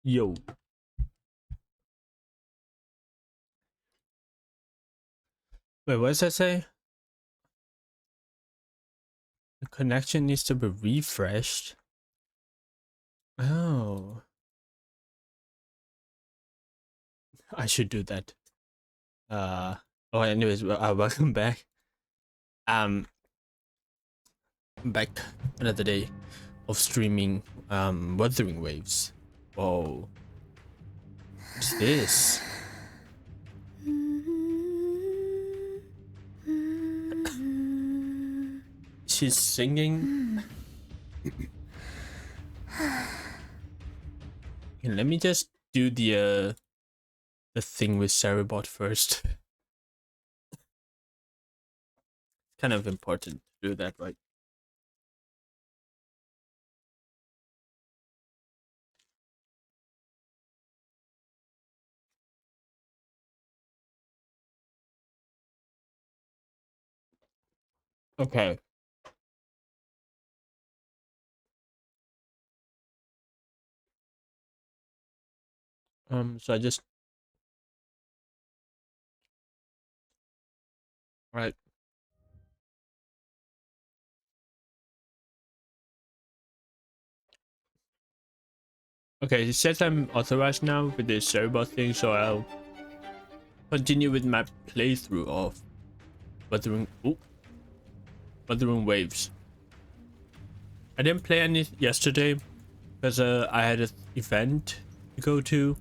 Yo. Wait, what does that say? The connection needs to be refreshed. Oh. I should do that. Anyways, welcome back. Back another day of streaming Wuthering Waves. Whoa. What's this? She's singing. Okay, let me just do the thing with Cerebot first. Kind of important to do that, right? Okay. So I just right. Okay, it says I'm authorized now with the Cerebot thing, so I'll continue with my playthrough of Wuthering Waves. I didn't play any yesterday because I had an event to go to.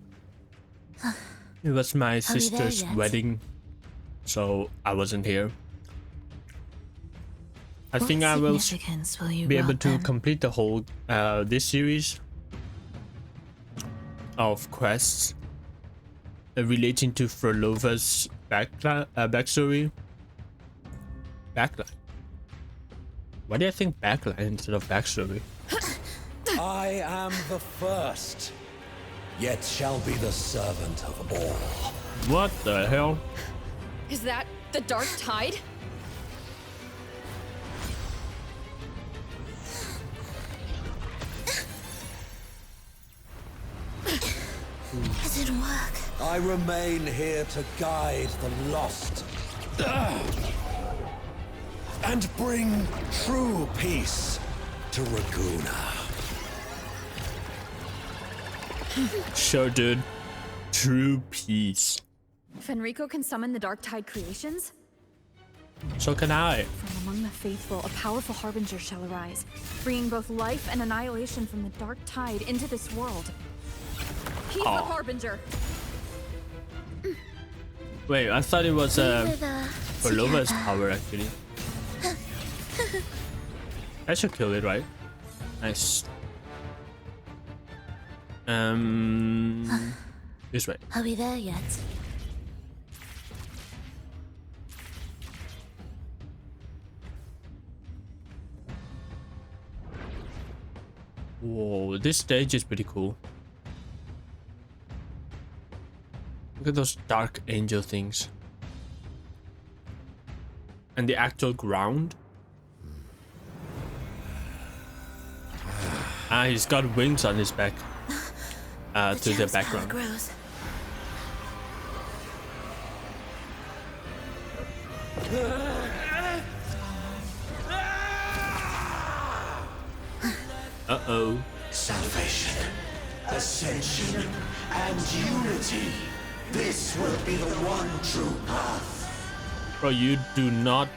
It was my sister's wedding, so I wasn't here. I think I will be able to complete the whole this series of quests relating to Frolova's backstory. Backline. Why do I think backline instead of backstory? I am the first, yet shall be the servant of all. What the hell? Is that the Dark Tide? It didn't work. I remain here to guide the lost and bring true peace to Raguna. Sure, dude. True peace. Fenrico can summon the Dark Tide creations? So can I. From among the faithful, a powerful harbinger shall arise, bringing both life and annihilation from the Dark Tide into this world. He's the harbinger. Wait, I thought it was Frolova's power actually. I should kill it, right? Nice. This way. Are we there yet? Whoa, this stage is pretty cool. Look at those dark angel things. And the actual ground. Ah, he's got wings on his back. To the background. Grows. Uh-oh. Salvation, ascension, and unity. This will be the one true path. Bro, you do not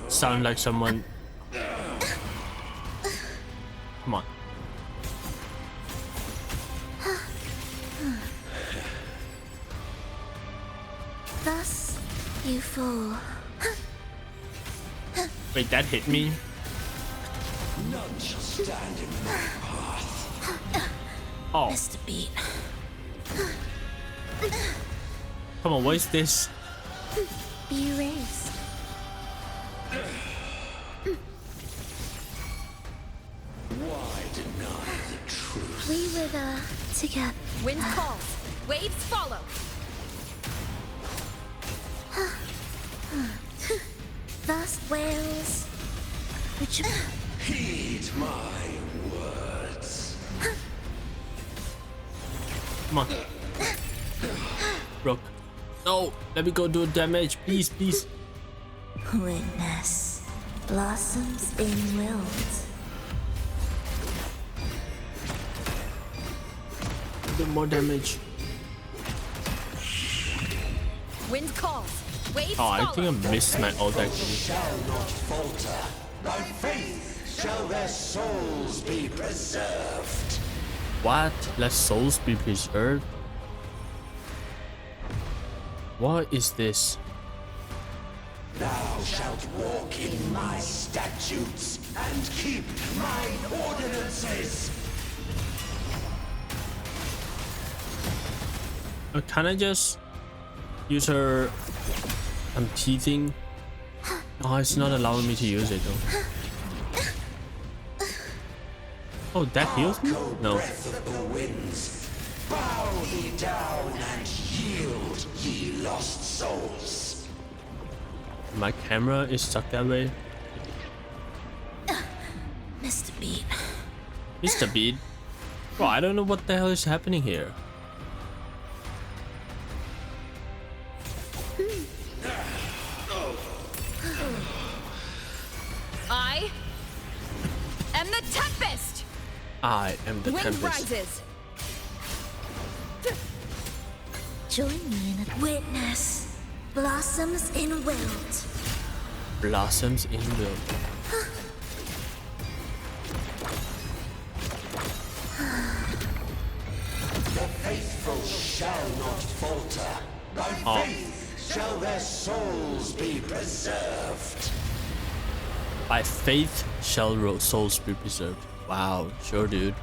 sound like someone. Come on. Thus, you fall. Wait, that hit me? None shall stand in my path. Oh, Missed a beat. come on, what is this? Be erased. Why deny the truth? We wither together. Wind calls, waves follow. Thus wails. Which Heed my words. Come on. Broke. No, let me go do damage, please, please. Witness blossoms in wilt. Do more damage. Wind calls. Waves Oh, I follow. think I missed my ult actually. Shall not falter. By faith shall their souls be preserved. What? Let souls be preserved? What is this? Thou shalt walk in my statutes and keep mine ordinances. Can I just use her teething? Oh, it's not allowing me to use it though. Oh, that heals me? No. Breath of the winds, bow thee down and yield, ye lost souls. My camera is stuck that way. Mr. Beat. Mr. Beat. Bro, I don't know what the hell is happening here. I am the Tempest. I am the Wind Tempest. rises. Join me in a witness blossoms in wilt. Blossoms in the... The faithful shall not falter. By faith shall their souls be preserved. By faith shall souls be preserved. Wow, sure dude.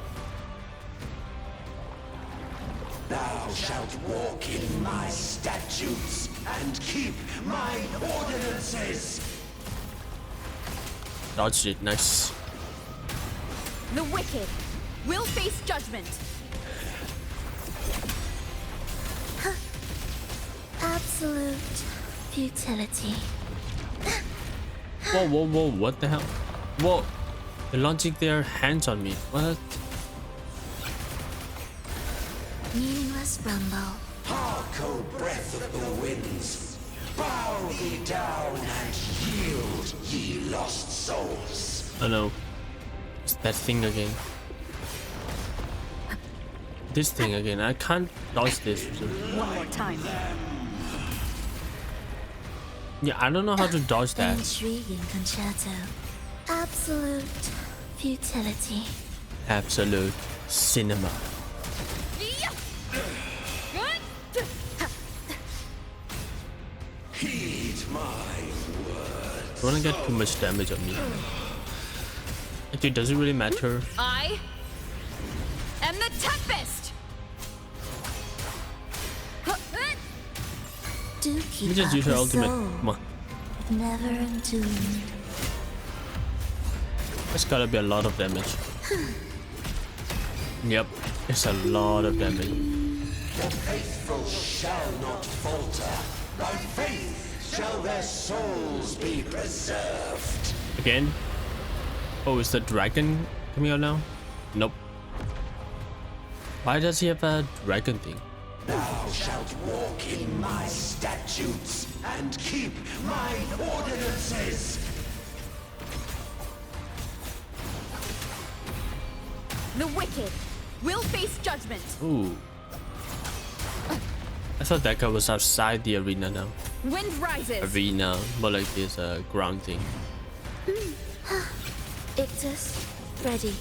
Thou shalt walk in my statutes and keep mine ordinances. Dodged it, nice. The wicked will face judgment. Absolute futility. Whoa, whoa, whoa, what the hell? Whoa, they're launching their hands on me. What? Meaningless rumble. Hark, O breath of the winds, bow thee down and yield, ye lost souls. Oh no. It's that thing again. This thing again. I can't dodge this. One more time. Yeah, I don't know how to dodge that. Intriguing concerto. Absolute futility. Absolute cinema. Heed my word. I wanna get too much damage on me. Actually, does it really matter? I am the Tempest. Do Let keep me just up use her the ultimate. soul. Come on. Never entombed. That's gotta be a lot of damage. Yep, it's a lot of damage. The faithful shall not falter. By faith shall their souls be preserved. Again? Oh, is the dragon coming out now? Nope. Why does he have a dragon thing? Thou shalt walk in my statutes and keep mine ordinances. The wicked will face judgment. Ooh. I thought that guy was outside the arena now. Wind rises. Arena, more like this ground thing. Ictus, ready.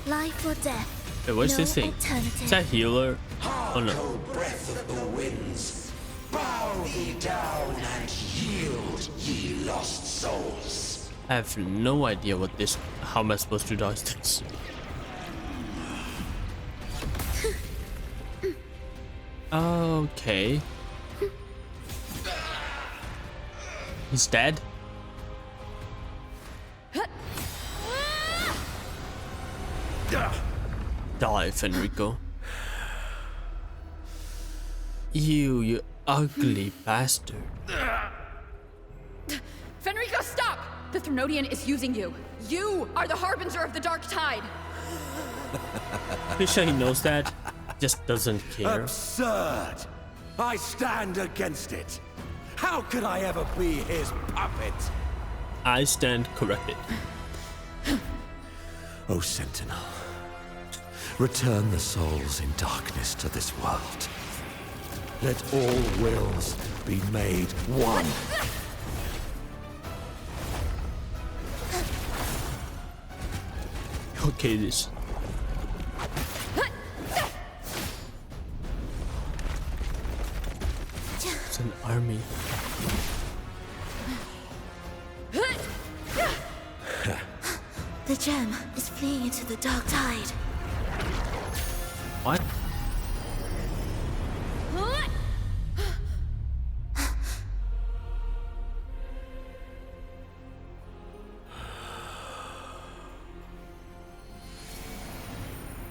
Life or death. Wait, what's no this thing? alternative. Is that healer? Oh no. O breath of the winds, bow thee down and yield, ye lost souls. I have no idea what this. How am I supposed to dodge this? Okay. He's dead. Die, Fenrico. You ugly bastard. Fenrico, stop! The Thrunodian is using you. You are the harbinger of the dark tide. Pretty sure he knows that. just doesn't care. Absurd! I stand against it. How could I ever be his puppet? I stand corrected. O Sentinel, return the souls in darkness to this world. Let all wills be made one. Okay, this. It's an army. The gem is fleeing into the dark tide. What?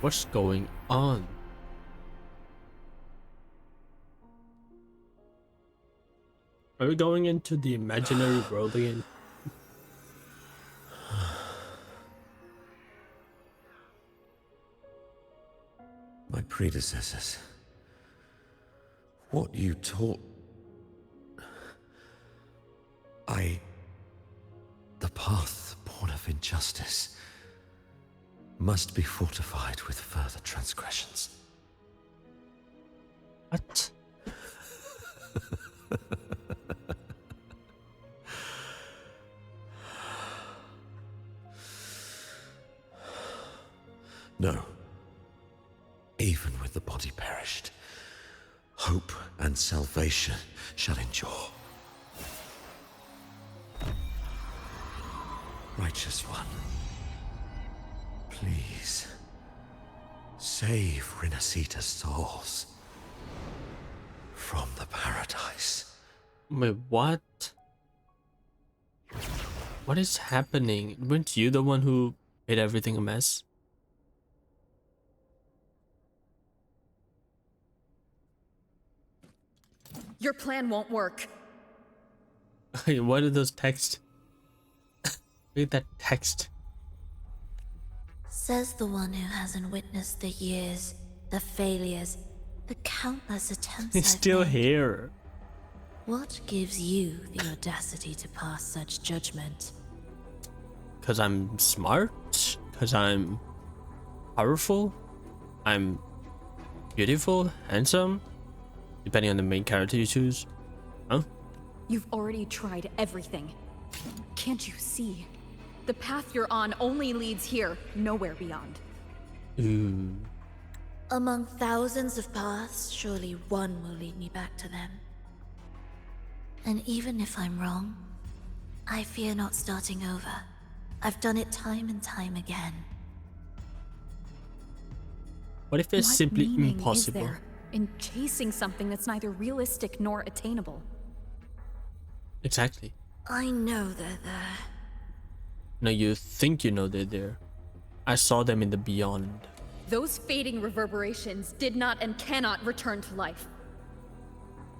What's going on? Are we going into the imaginary world again? My predecessors. What you taught... The path born of injustice must be fortified with further transgressions. What? No. Even with the body perished, hope and salvation shall endure. Righteous One, please save Renacita's souls from the paradise. Wait, what? What is happening? Weren't you the one who made everything a mess? Your plan won't work. Wait, what are those texts? Look at that text. Says the one who hasn't witnessed the years, the failures, the countless attempts He's I've still made. here. What gives you the audacity to pass such judgment? Because I'm smart? Because I'm powerful? I'm beautiful? Handsome? Depending on the main character you choose. Huh? You've already tried everything. Can't you see? The path you're on only leads here, nowhere beyond. Ooh. Among thousands of paths, surely one will lead me back to them. And even if I'm wrong, I fear not starting over. I've done it time and time again. What if it's What simply meaning is impossible? there in chasing something that's neither realistic nor attainable? Exactly. I know they're there. No, you think you know they're there. I saw them in the beyond. Those fading reverberations did not and cannot return to life.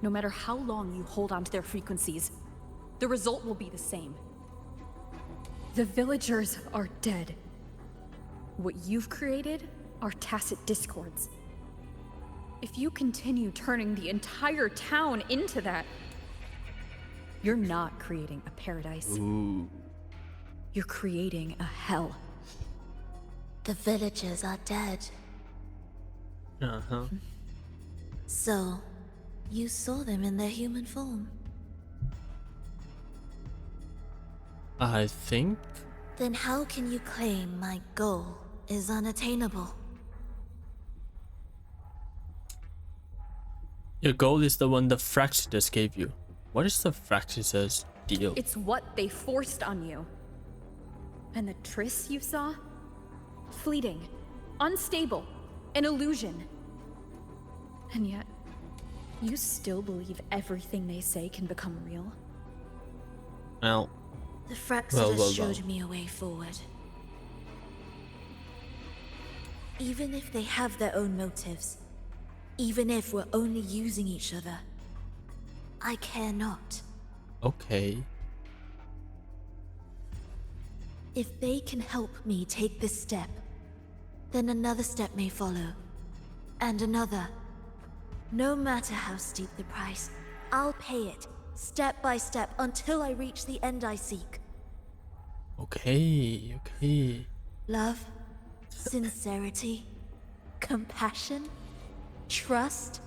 No matter how long you hold on to their frequencies, the result will be the same. The villagers are dead. What you've created are tacit discords. If you continue turning the entire town into that, you're not creating a paradise. Ooh. You're creating a hell. The villagers are dead. Uh-huh. So, you saw them in their human form. I think Then how can you claim my goal is unattainable? your goal is the one the Fractidus gave you. What is the Fractidus deal? It's what they forced on you. And the Triss you saw? Fleeting, unstable, an illusion. And yet, you still believe everything they say can become real? Well, The Fractidus Well. showed me a way forward. Even if they have their own motives, even if we're only using each other, I care not. okay. If they can help me take this step, then another step may follow. and another. No matter how steep the price, I'll pay it, step by step, until I reach the end I seek. Okay, okay. Love, sincerity, compassion, trust.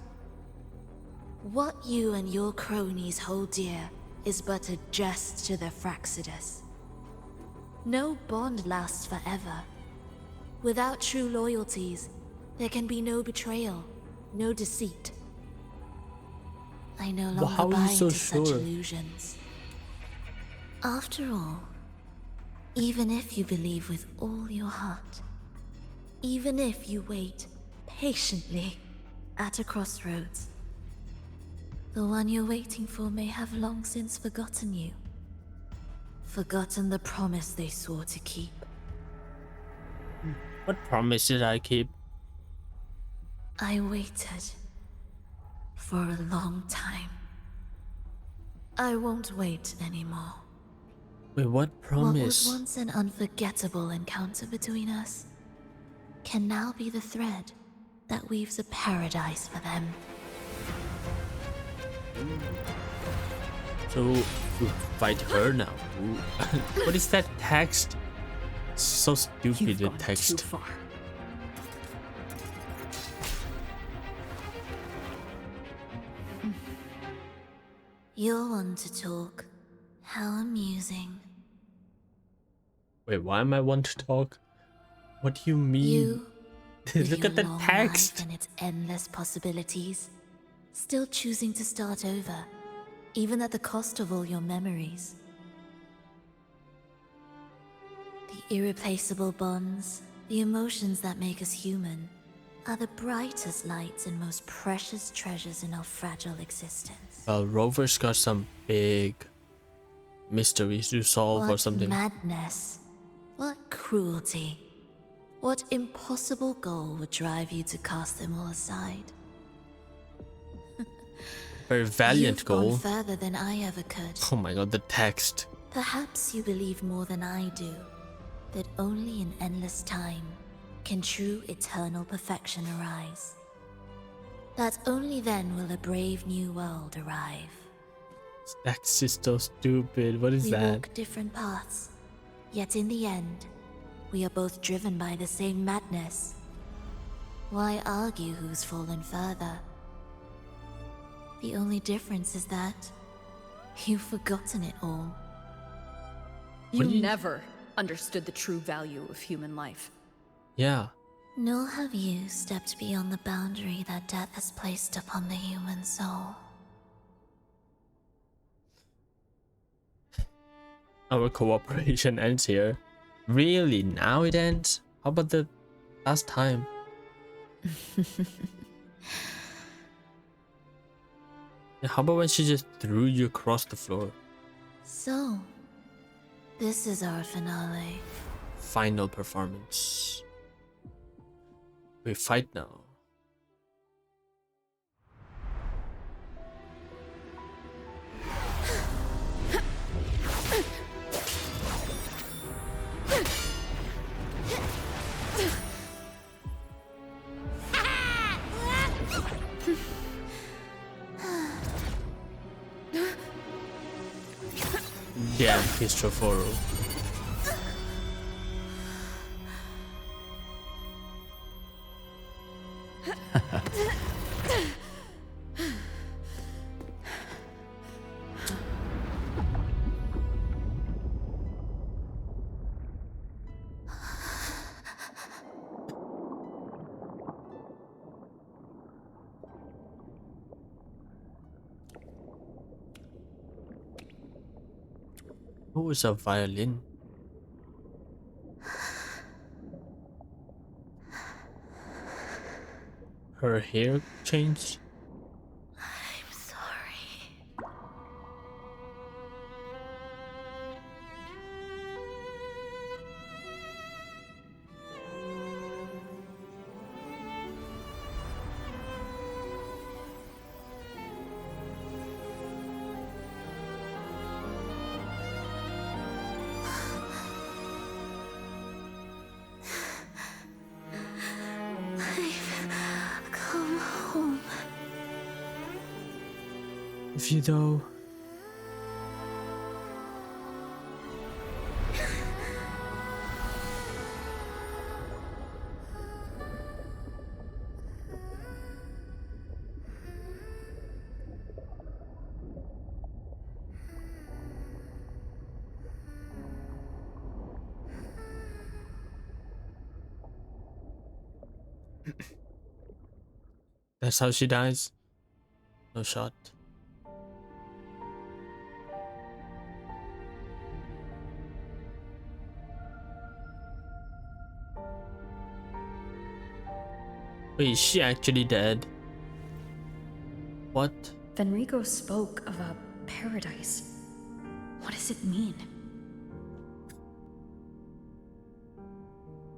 What you and your cronies hold dear is but a jest to the Fraxidus. No bond lasts forever. Without true loyalties, there can be no betrayal, no deceit. I no But how longer are you buy so into such sure? illusions. After all, even if you believe with all your heart, even if you wait patiently at a crossroads, the one you're waiting for may have long since forgotten you. Forgotten the promise they swore to keep. What promise did I keep? I waited for a long time. I won't wait anymore. Wait, what What promise? was once an unforgettable encounter between us can now be the thread that weaves a paradise for them. So you fight her now. Ooh. What is that text? So stupid, You've the gone too text. far. You're one to talk. How amusing. Wait, why am I want to talk? What do you mean? You, with Look your at the long text. life and its endless possibilities, still choosing to start over, even at the cost of all your memories. The irreplaceable bonds, the emotions that make us human, are the brightest lights and most precious treasures in our fragile existence. Well, Rover's got some big mysteries to solve or What something. madness, what cruelty, what impossible goal would drive you to cast them all aside? Very valiant You've goal. gone further than I ever could. Oh my god, the text. Perhaps you believe more than I do, that only in endless time can true eternal perfection arise. That only then will a brave new world arrive. Text is so stupid. What is We that? walk different paths, yet in the end, we are both driven by the same madness. Why argue who's fallen further? The only difference is that you've forgotten it all. You do you- never understood the true value of human life. Yeah. Nor have you stepped beyond the boundary that death has placed upon the human soul. Our cooperation ends here. Really? Now it ends? How about the last time? Yeah, how about when she just threw you across the floor? So, this is our finale. Final performance. We fight now. Damn, Cristoforo. Who is a violin? Her hair changed? I'm sorry. I've If you though. That's how she dies. No shot. Wait, is she actually dead? What? Fenrico spoke of a paradise. What does it mean?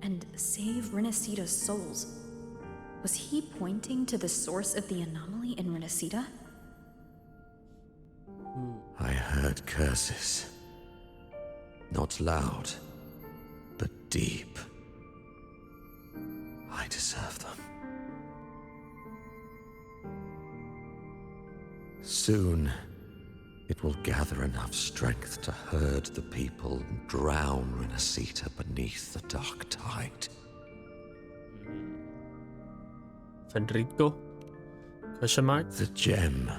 And save Renacita's souls. Was he pointing to the source of the anomaly in Renacita? I heard curses. Not loud, but deep. I deserve them. Soon, it will gather enough strength to herd the people and drown Renacita beneath the dark tide. Federico? Question mark? The gem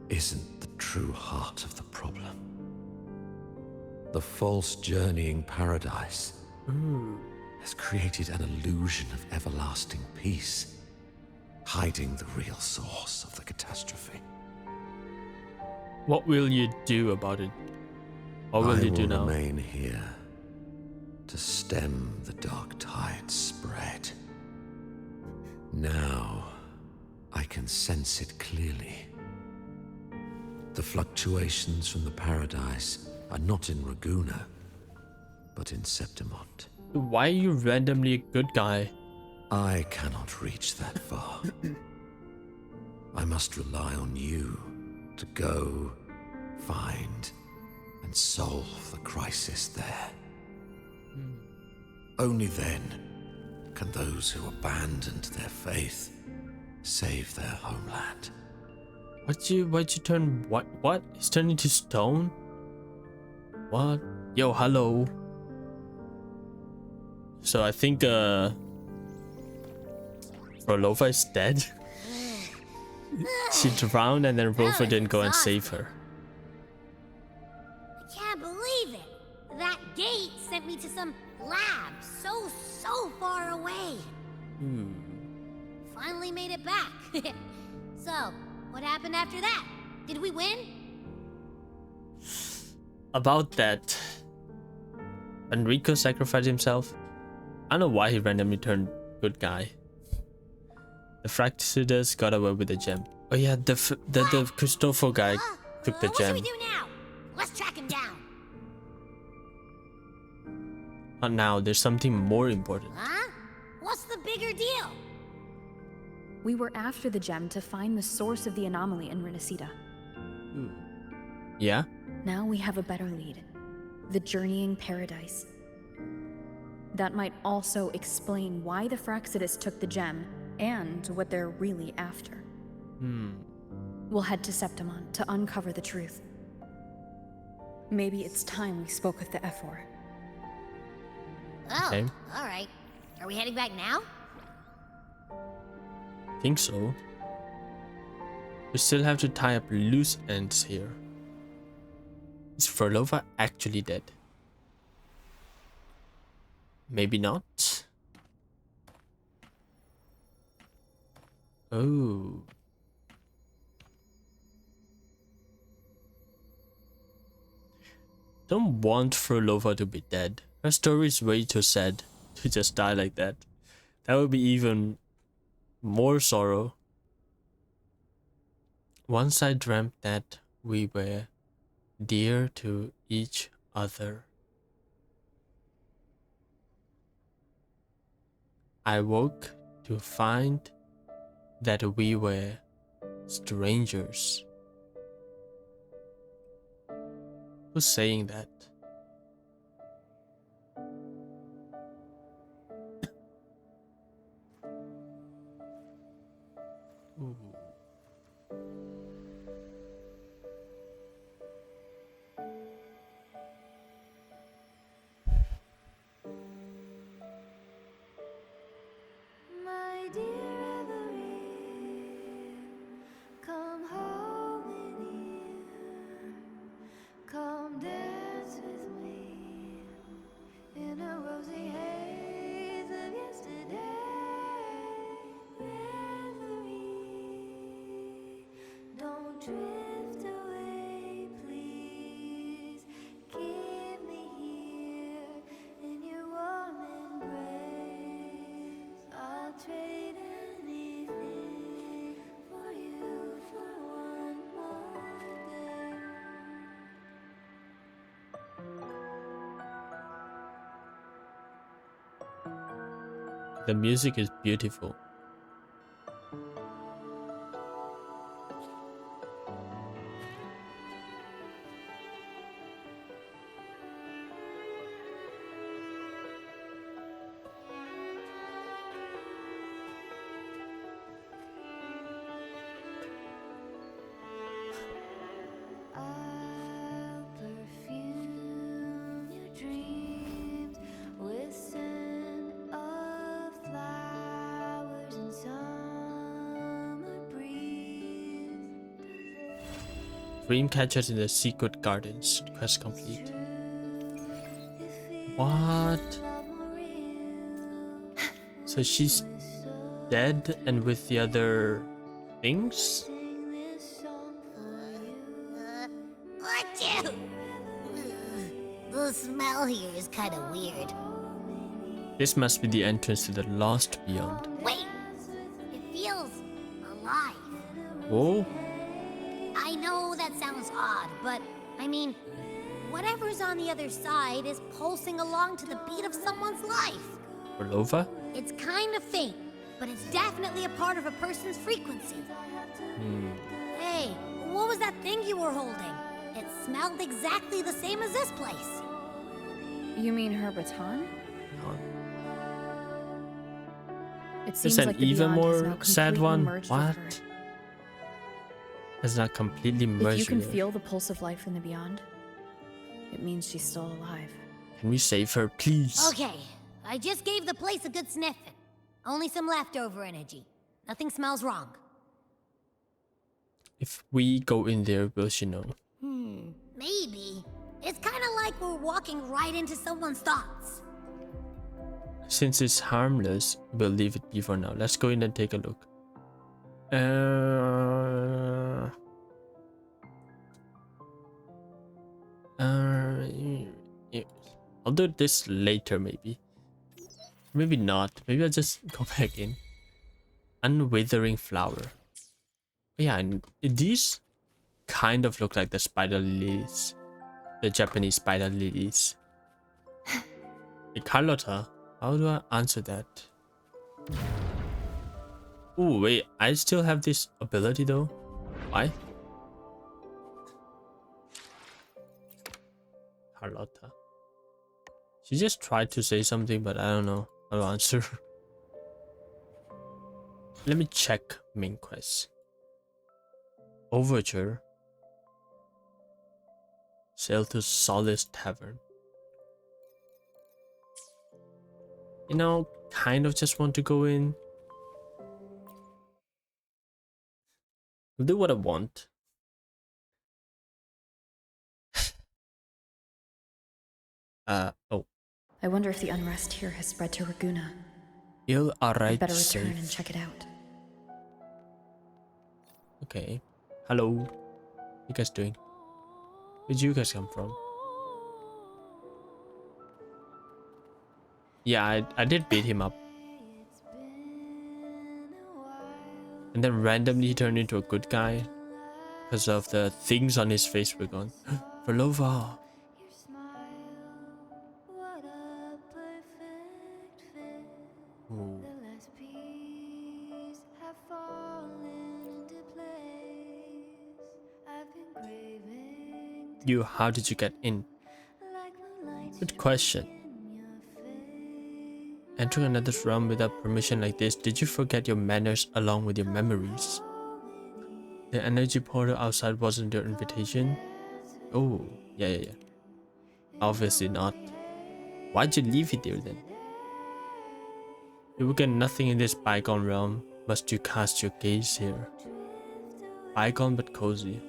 isn't the true heart of the problem. The false journeying paradise has created an illusion of everlasting peace, hiding the real source of the catastrophe. What will you do about it? What will you do now? I will remain here to stem the dark tide's spread. Now, I can sense it clearly. The fluctuations from the paradise are not in Raguna, but in Septimont. Why are you randomly a good guy? I cannot reach that far. I must rely on you to go, find, and solve the crisis there. Only then can those who abandoned their faith save their homeland. Why'd you turn what? He's turned into stone? What? Yo, hello. So I think Rolova is dead. She drowned and then Rolova didn't go and save her. I can't believe it. That gate sent me to some lab so far away. Finally made it back. So, what happened after that? Did we win? About that, Enrico sacrificed himself. I don't know why he randomly turned good guy. The Fractidus got away with the gem. Oh yeah, the Cristoforo guy took the What gem. should we do now? Let's track him down. Not now, there's something more important. Huh? What's the bigger deal? We were after the gem to find the source of the anomaly in Renacita. Yeah? Now we have a better lead. The Journeying Paradise. That might also explain why the Fractidus took the gem and what they're really after. We'll head to Septimont to uncover the truth. Maybe it's time we spoke with the Ephor. Oh, Okay. alright. Are we heading back now? Think so. We still have to tie up loose ends here. Is Frolova actually dead? Maybe not. Oh. Don't want Frolova to be dead. Her story is way too sad to just die like that. That would be even more sorrow. Once I dreamt that we were dear to each other. I woke to find that we were strangers. Who's saying that? Ooh. Drift away, please. Keep me here in your warm embrace. I'll trade anything for you for one more day. The music is beautiful. I'll perfume your dreams with scent of flowers and summer breeze. Dream catchers in the secret gardens. Quest complete. What? So she's dead and with the other things? Achoo! The smell here is kind of weird. This must be the entrance to the Lost Beyond. Wait! It feels alive. Whoa. I know that sounds odd, but I mean, whatever's on the other side is pulsing along to the beat of someone's life. Orlova? It's kind of faint, but it's definitely a part of a person's frequency. Hey, what was that thing you were holding? It smelled exactly the same as this place. You mean her baton? It It's seems an like the even Beyond has more now sad completely one. merged with What? her. It's not completely If merged. you can with her. feel the pulse of life in the Beyond, it means she's still alive. Can we save her, please? Okay, I just gave the place a good sniffing. Only some leftover energy. Nothing smells wrong. If we go in there, will she know? Maybe. It's kind of like we're walking right into someone's thoughts. Since it's harmless, we'll leave it be for now. Let's go in and take a look. Yeah. I'll do this later, maybe. Maybe not. Maybe I'll just go back in. Unwithering flower. Yeah, and these kind of look like the spider lilies. The Japanese spider lilies. Hey, Carlotta, how do I answer that? Oh, wait, I still have this ability though. Why? Carlotta. She just tried to say something, but I don't know how to answer. Let me check main quest. Overture. Sail to Solace Tavern. You know, kind of just want to go in. I'll do what I want. Oh. I wonder if the unrest here has spread to Raguna. You'll I'd alright better return and safe. check it out. Okay. Hello. What you guys doing? Where'd you guys come from? Yeah, I did beat him up. And then randomly he turned into a good guy. Because of the things on his face were gone. Verlova. Your smile, what a perfect fit. Ooh. The last piece have fallen into place. I've been craving How did you get in? like moonlight Good question. in your face. Entering another realm without permission like this, did you forget your manners along with your memories? The energy portal outside wasn't your invitation? Oh, yeah. Obviously not. Why'd you leave it there then? You will get nothing in this bygone realm, must you cast your gaze here. Bygone but cozy.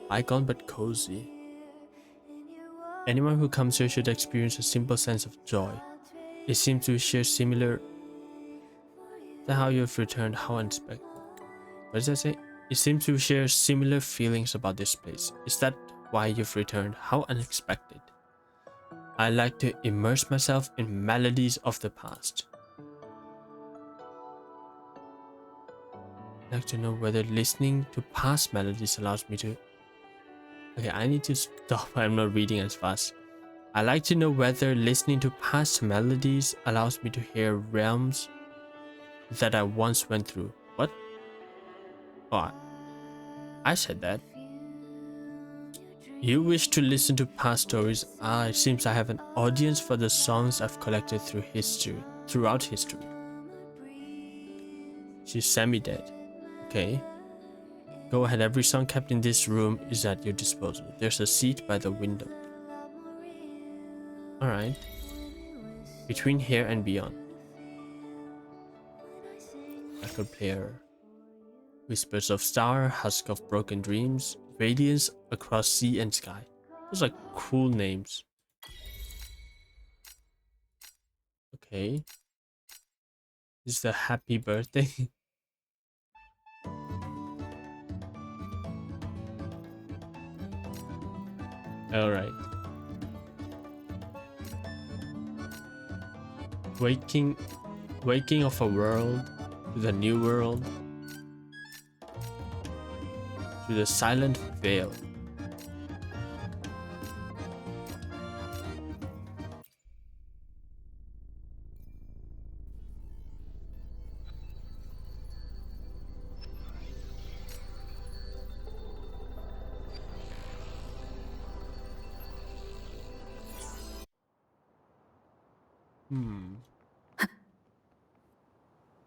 Bygone but cozy. Anyone who comes here should experience a simple sense of joy. It seems to share similar to how you've returned. How unexpected. What does that say? It seems we share similar feelings about this place. Is that why you've returned? How unexpected. I like to immerse myself in melodies of the past. I'd like to know whether listening to past melodies allows me to... Okay, I need to stop. I'm not reading as fast. I like to know whether listening to past melodies allows me to hear realms that I once went through. What? Oh, I said that. You wish to listen to past stories? Ah, it seems I have an audience for the songs I've collected throughout history. She's semi-dead. Okay. Go ahead, every song kept in this room is at your disposal. There's a seat by the window. Alright. Between here and beyond. Record player. Whispers of Star, Husk of Broken Dreams, Radiance Across Sea and Sky. Those are cool names. Okay. This is the happy birthday. Alright. Waking of a world to the new world. To the silent veil.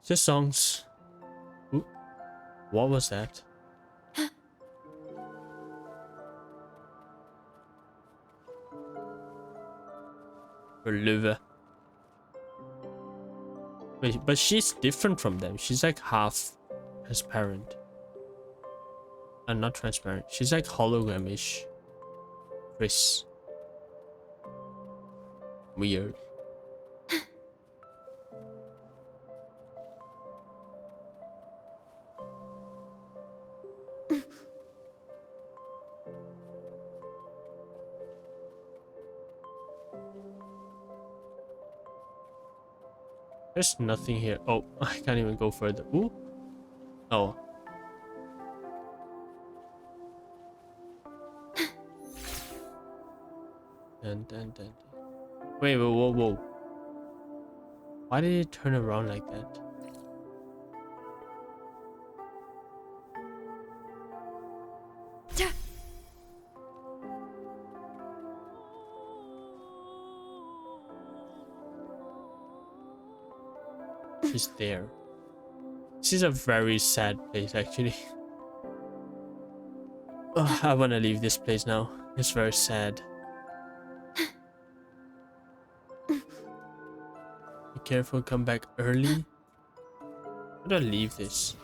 Just songs. Ooh, what was that? Liver. Wait, but she's different from them. She's like half transparent. And not transparent. She's like hologram-ish. Chris. Weird. There's nothing here. Oh, I can't even go further. Ooh. Oh. Dun. Wait, whoa. Why did it turn around like that? She's there. This is a very sad place, actually. Oh, I want to leave this place now. It's very sad. Be careful, come back early. How do I leave this?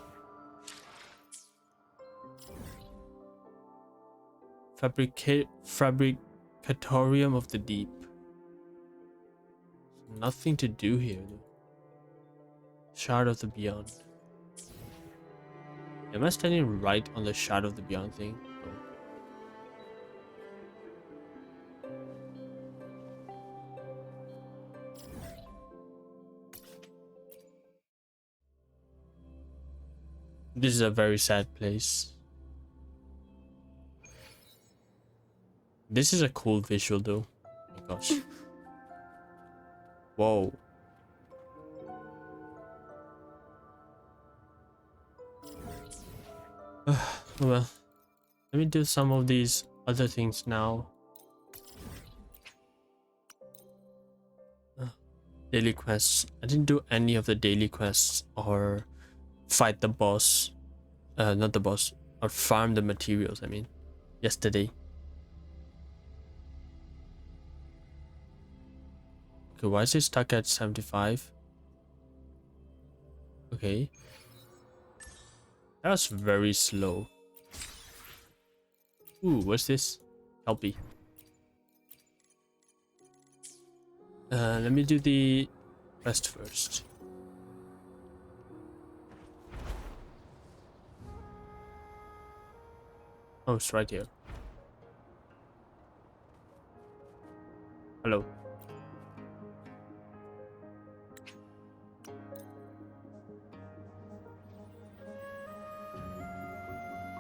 Fabricatorium of the Deep. Nothing to do here, though. Shard of the Beyond. Am I standing right on the Shard of the Beyond thing? This is a very sad place. This is a cool visual though. Oh my gosh. Whoa. Well, let me do some of these other things now. Daily quests. I didn't do any of the daily quests or fight the boss. Not the boss. Or farm the materials, I mean. Yesterday. Okay, why is it stuck at 75? Okay. That was very slow. Ooh, what's this? Kelpie. Let me do the quest first. Oh, it's right here. Hello.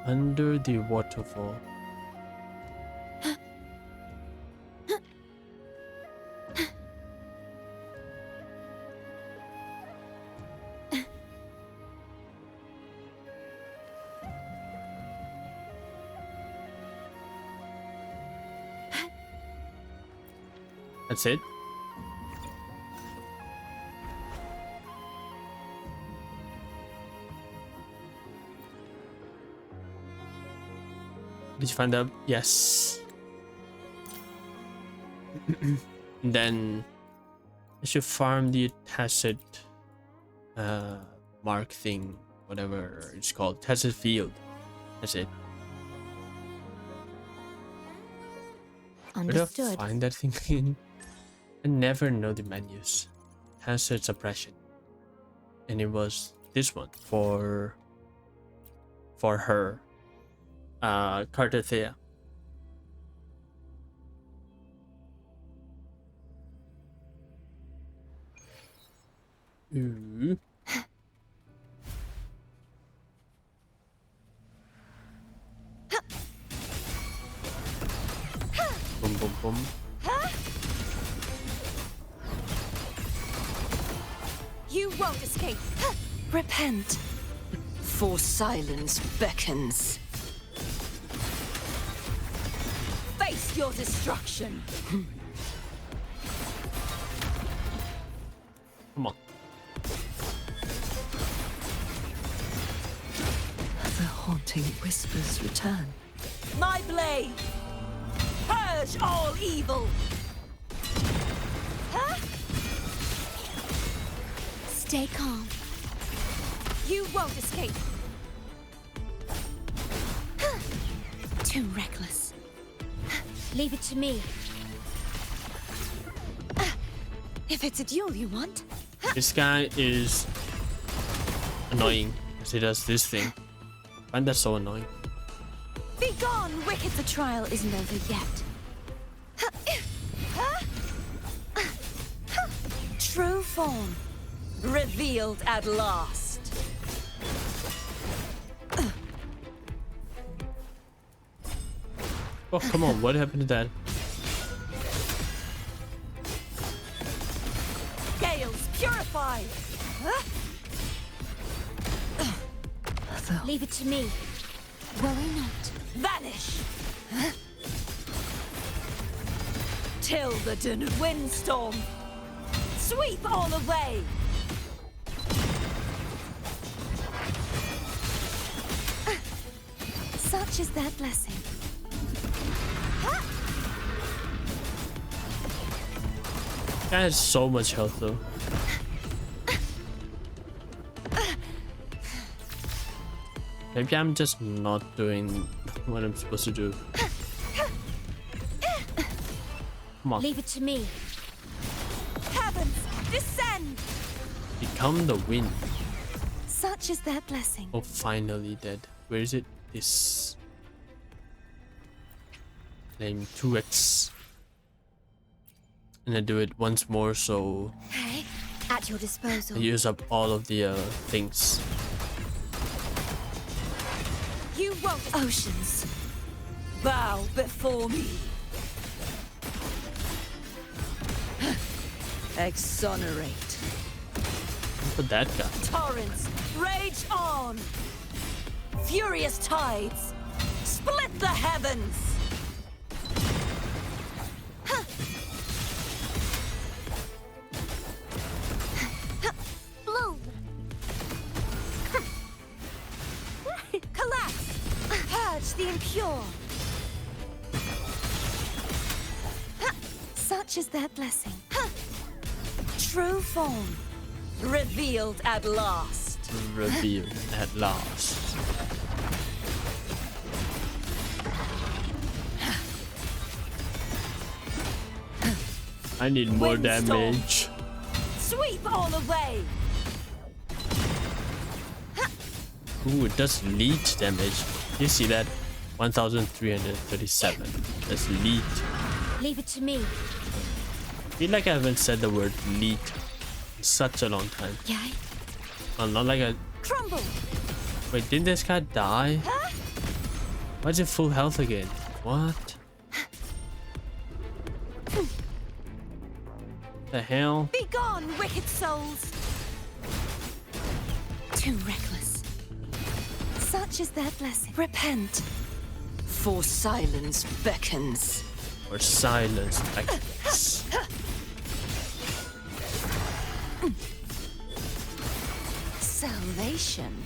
Under the waterfall. That's it. Did you find out? Yes. Then I should farm the tacit mark thing, whatever it's called, tacit field. That's it. Where do I Understood. find that thing again? I never know the menus. Tacit suppression, and it was this one for her. Cartathea. Ooh. Boom, boom, boom. You won't escape. Repent, for silence beckons. Face your destruction. Come on. The haunting whispers return. My blade! Purge all evil! Stay calm. You won't escape. Too reckless. Leave it to me. If it's a duel you want. This guy is annoying as he does this thing. I find that so annoying. Be gone, wicked! The trial isn't over yet. True form. Revealed at last. Oh, come on. What happened to that? Gales purified. Leave it to me. Worry not. Vanish. Tilden windstorm. Sweep all away. Such is their blessing. Guy has so much health though. Maybe I'm just not doing what I'm supposed to do. Come on. Leave it to me. Heavens, descend. Become the wind. Such is their blessing. Oh, finally dead. Where is it? This. Name 2x. And I do it once more so Hey, at your disposal. I use up all of the things. You won't. Oceans, bow before me. Exonerate. Look at that guy. Torrents, rage on. Furious tides, split the heavens. Bloom. Collapse, purge the impure. Such is their blessing. True form, revealed at last. Revealed at last. I need more Windstorm. damage. Sweep all away. Ooh, it does leech damage. You see that? 1337. That's elite. Leave it to me. I feel like I haven't said the word elite in such a long time. Yay. Well, not like a... Crumble! Wait, didn't this guy die? Why is it full health again? What? The hell? Be gone, wicked souls! Too reckless. Such is their blessing. Repent. For silence beckons. Or silence like this. Salvation.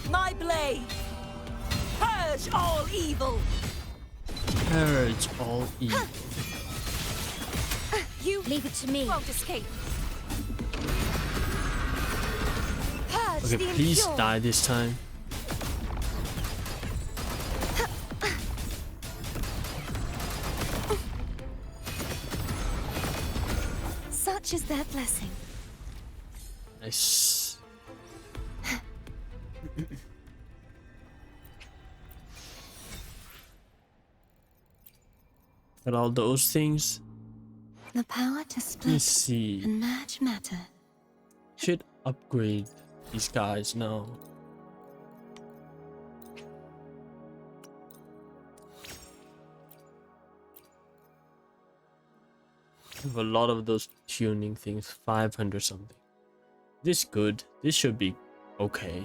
My blade. Purge all evil. Purge all evil. You Leave it to me. won't escape. Purge Okay, the please impure. die this time. Such is their blessing. Nice. Got all those things. The power to Let me split see. and merge matter. Should upgrade these guys now. I have a lot of those tuning things, 500 something. This good. This should be okay.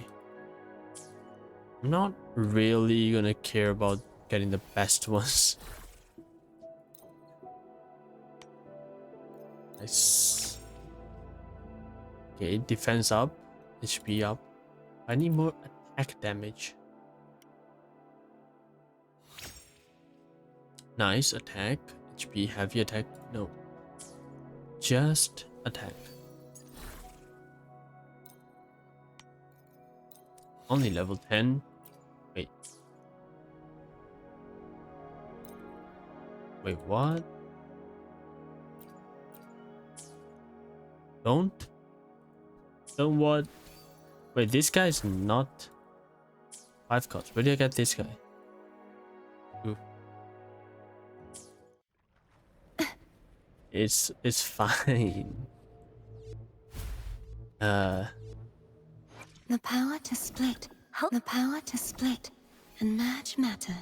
I'm not really gonna care about getting the best ones. Nice. Okay, defense up, HP up. I need more attack damage. Nice attack, HP, heavy attack. No, just attack. Only level 10. Wait. Wait, what? Don't what? Wait, this guy's not 5 cards. Where did I get this guy? Ooh. It's fine. The power to split. The power to split and merge matter.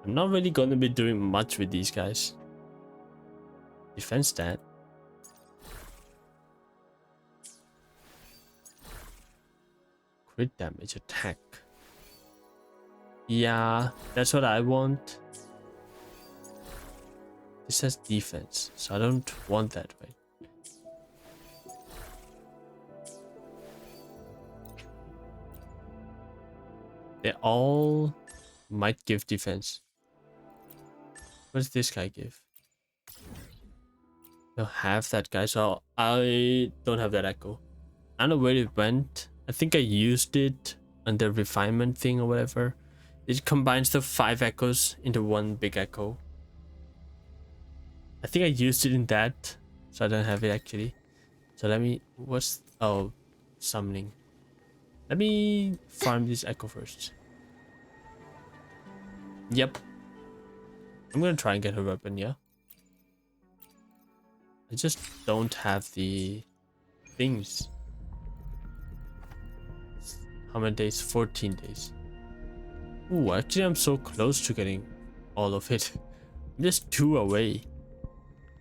I'm not really gonna be doing much with these guys. Defense stat. Crit damage attack. Yeah, that's what I want. This has defense, so I don't want that, right? They all might give defense. What does this guy give? I don't have that guy, so I don't have that echo. I don't know where it went. I think I used it on the refinement thing or whatever. It combines the 5 echoes into one big echo. I think I used it in that, so I don't have it actually. So let me, oh, summoning. Let me farm this echo first. Yep. I'm gonna try and get her weapon, yeah. I just don't have the things. How many days? 14 days. Ooh, actually I'm so close to getting all of it. I'm just 2 away.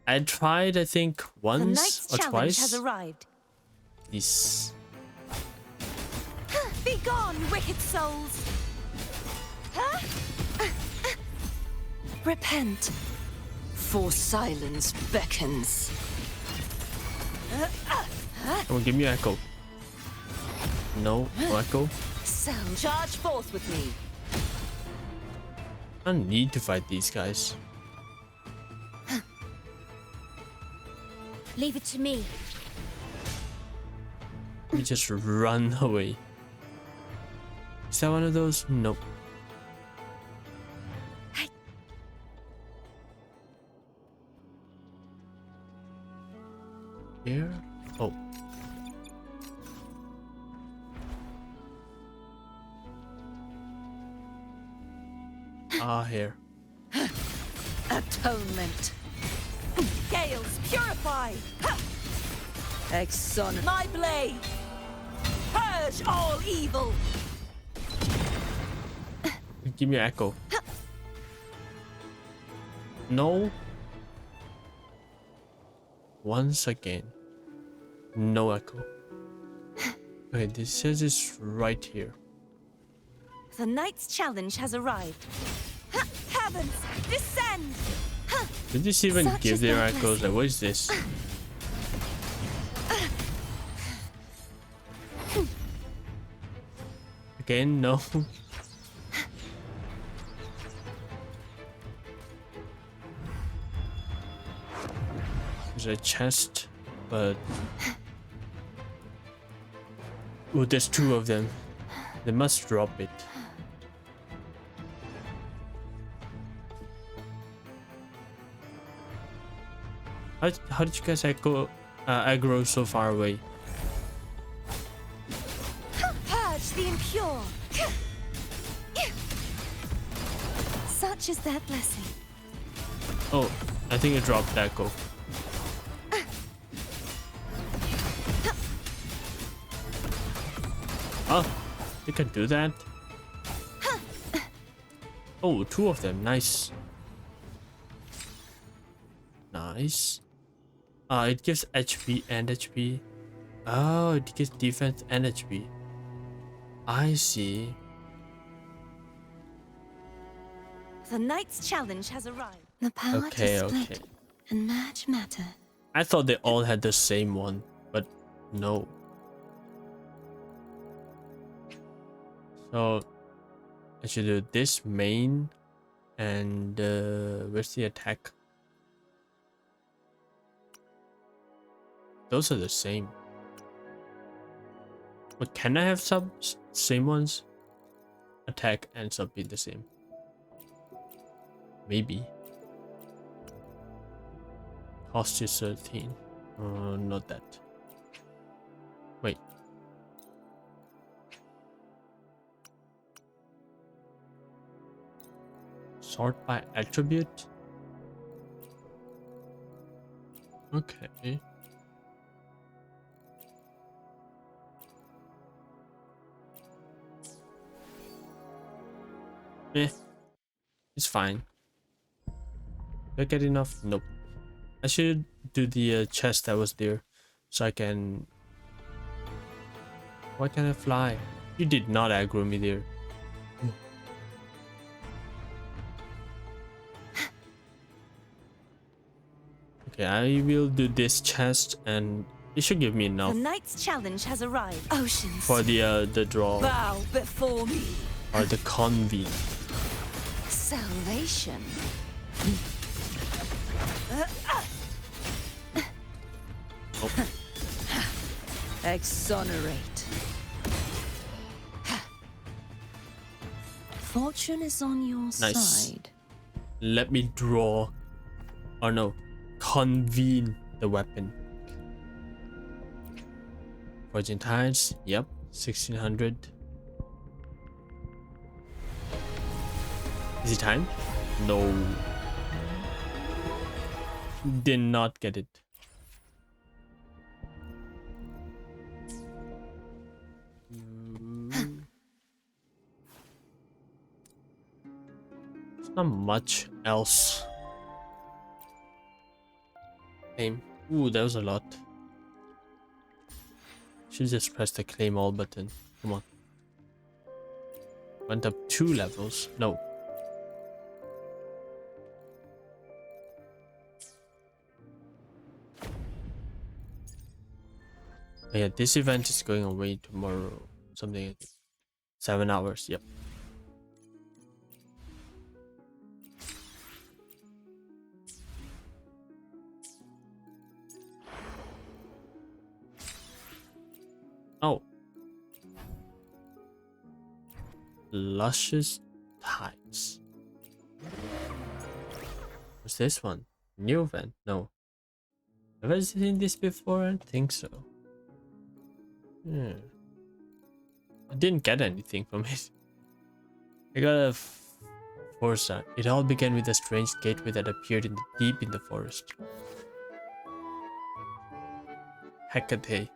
I tried, I think, The once knight's or challenge twice. has arrived. This. Be gone, wicked souls! Repent, for silence beckons. Come on, give me echo. No, no echo. So charge forth with me. I don't need to fight these guys. Leave it to me. Let me just run away. Is that one of those? Nope. Here? Oh. Ah, here. Atonement. Gales, purify. Exon. My blade. Purge all evil. Give me echo. No. Once again. No echo. Okay, this says it's right here. The Knight's challenge has arrived. Heavens, descend! Did this even Such give is their their echoes? Like, what is this? Again, no. There's a chest, but oh, there's two of them. They must drop it. How did you guys aggro so far away? Purge the impure. Such is their blessing. Oh, I think it dropped echo. Oh, you can do that. Oh, two of them. Nice. Nice. It gives HP and HP. Oh, it gives defense and HP. I see. The Knight's challenge has arrived. The power Okay, to split okay. and merge matter. I thought they all had the same one, but no. So I should do this main and where's the attack? Those are the same. But can I have same ones? Attack and sub be the same. Maybe. Cost is 13. Not that. Wait. Sort by attribute? Okay. It's fine. Do I get enough? Nope. I should do the chest that was there so I can... Why can't I fly? You did not aggro me there. Okay, I will do this chest and it should give me enough The Knight's challenge has arrived. Oceans. for the draw Bow before me. or the convene. Salvation. Oh, Exonerate. Fortune is on your Nice. side. let me draw, or no, convene the weapon. Fortune Tides, yep, 1600. Is it time? No. Did not get it. There's not much else. Claim. Ooh, that was a lot. Should just press the claim all button. Come on. Went up 2 levels. No. Oh yeah, this event is going away tomorrow. Something like 7 hours. Yep. Oh. Luscious Tides. What's this one? New event? No. Have I seen this before? I don't think so. I didn't get anything from it. I got a Forza. It all began with a strange gateway that appeared deep in the forest. Hecate.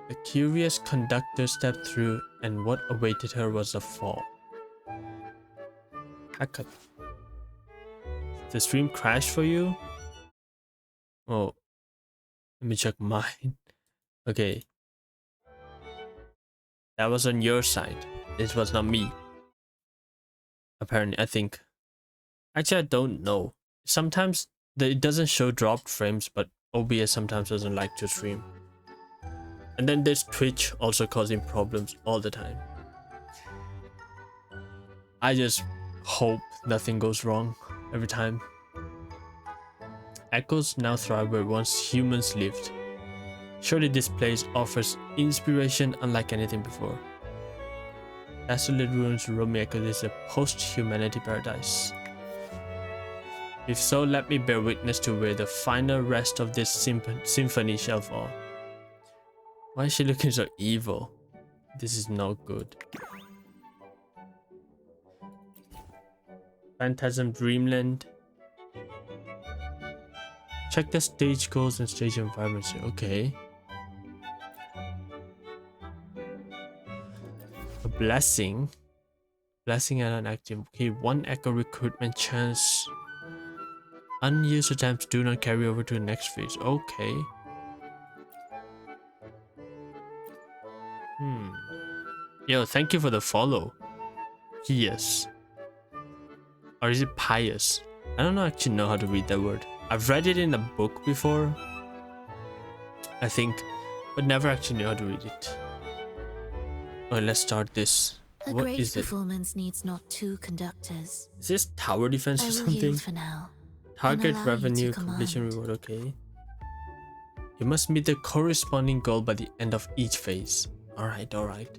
The curious conductor stepped through, and what awaited her was a fall. Hecate. Did the stream crash for you? Oh, let me check mine. Okay. That was on your side. It was not me. Apparently, I think. Actually, I don't know. Sometimes it doesn't show dropped frames, but OBS sometimes doesn't like to stream. And then there's Twitch also causing problems all the time. I just hope nothing goes wrong every time. Echoes now thrive where once humans lived. Surely this place offers inspiration unlike anything before. Desolate ruins roam echo is a post-humanity paradise. If so, let me bear witness to where the final rest of this symphony shall fall. Why is she looking so evil? This is not good. Phantasm Dreamland. Check the stage goals and stage environments. Okay. A blessing. Blessing and unactive. Okay, 1 echo recruitment chance. Unused attempts do not carry over to the next phase. Okay. Yo, thank you for the follow. Pious. Or is it pious? I don't actually know how to read that word. I've read it in a book before, I think, but never actually knew how to read it. Alright, let's start this. A What great is it? performance needs not 2 conductors. Is this tower defense I or will something? yield for now. Target allow you to revenue command. completion reward, okay. You must meet the corresponding goal by the end of each phase. Alright, alright.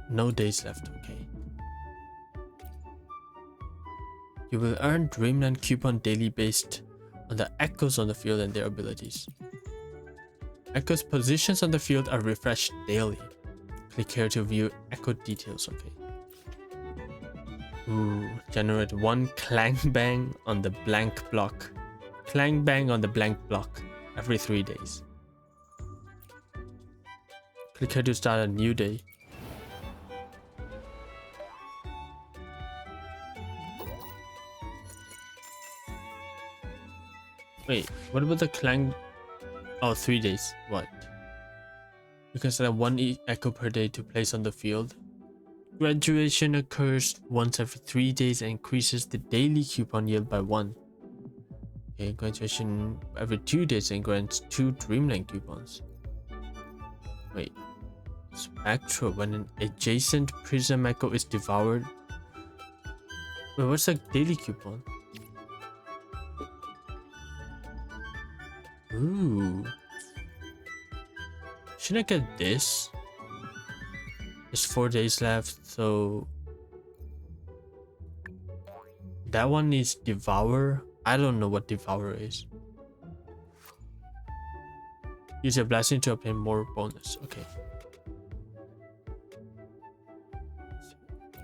No days left, okay. You will earn Dreamland coupon daily based on the echoes on the field and their abilities. Echoes' positions on the field are refreshed daily. Click here to view echo details, okay. Ooh, generate 1 clang bang on the blank block. Clang bang on the blank block every 3 days. Click here to start a new day. Wait, what about the clang? Oh, 3 days. What? You can select 1 echo per day to place on the field. Graduation occurs once every 3 days and increases the daily coupon yield by 1. Okay, graduation every 2 days and grants 2 Dreamland coupons. Wait. Spectra, when an adjacent prism echo is devoured. Wait, what's a daily coupon? Ooh. Should I get this? There's 4 days left, so that one is Devour. I don't know what Devour is. Use a blessing to obtain more bonus. Okay.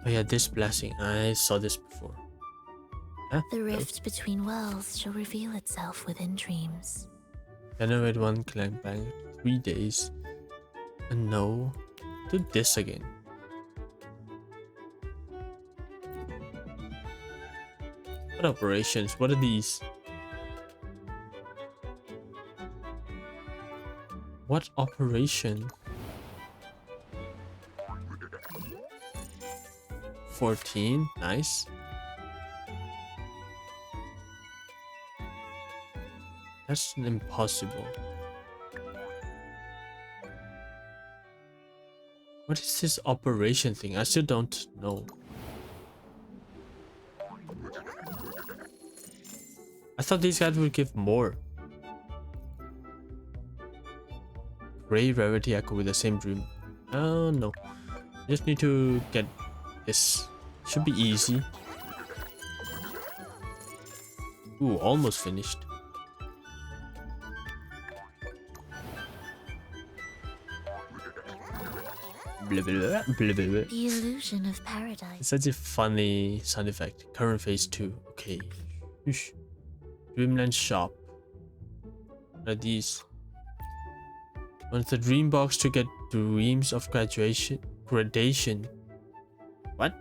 Oh yeah, this blessing. I saw this before. Huh? The rift between worlds shall reveal itself within dreams. Generate 1 clang bang. 3 days. And no. Do this again. What operations? What are these? What operation? 14. Nice. That's impossible. What is this operation thing? I still don't know. I thought these guys would give more. Ray Rarity Echo with the same dream. Oh no. Just need to get this. Should be easy. Ooh, almost finished. Blah, blah, blah, blah, blah. The illusion of paradise. It's such a funny sound effect. Current phase 2. Okay. Whoosh. Dreamland shop. What are these? Once the dream box to get dreams of gradation. What?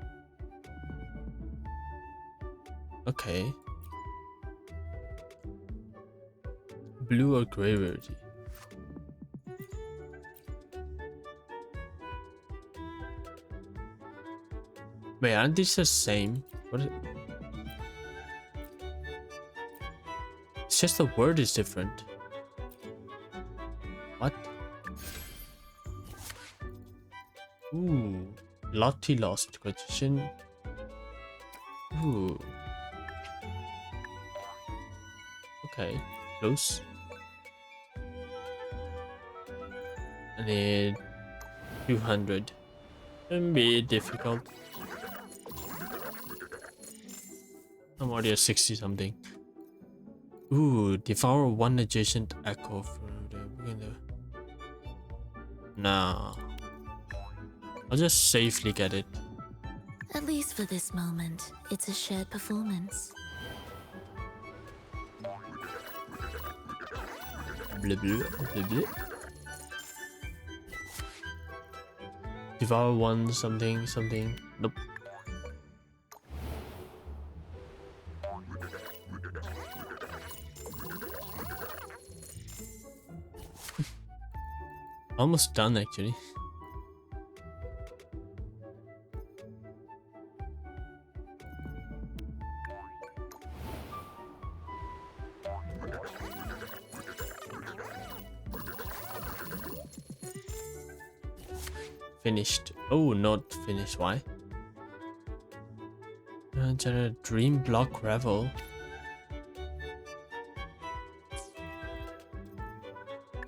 Okay. Blue or gray rarity? Wait, aren't these the same? What is it? It's just the word is different. What? Ooh. Lottie lost question. Ooh. Okay. Close. I need 200. Shouldn't be difficult. I'm already at 60 something. Ooh, devour one adjacent echo for the. Nah. I'll just safely get it. At least for this moment, it's a shared performance. Blah, blah, blah, blah. Devour one something. Nope. Almost done actually. Finished. Oh, not finished. Why? Dream block revel.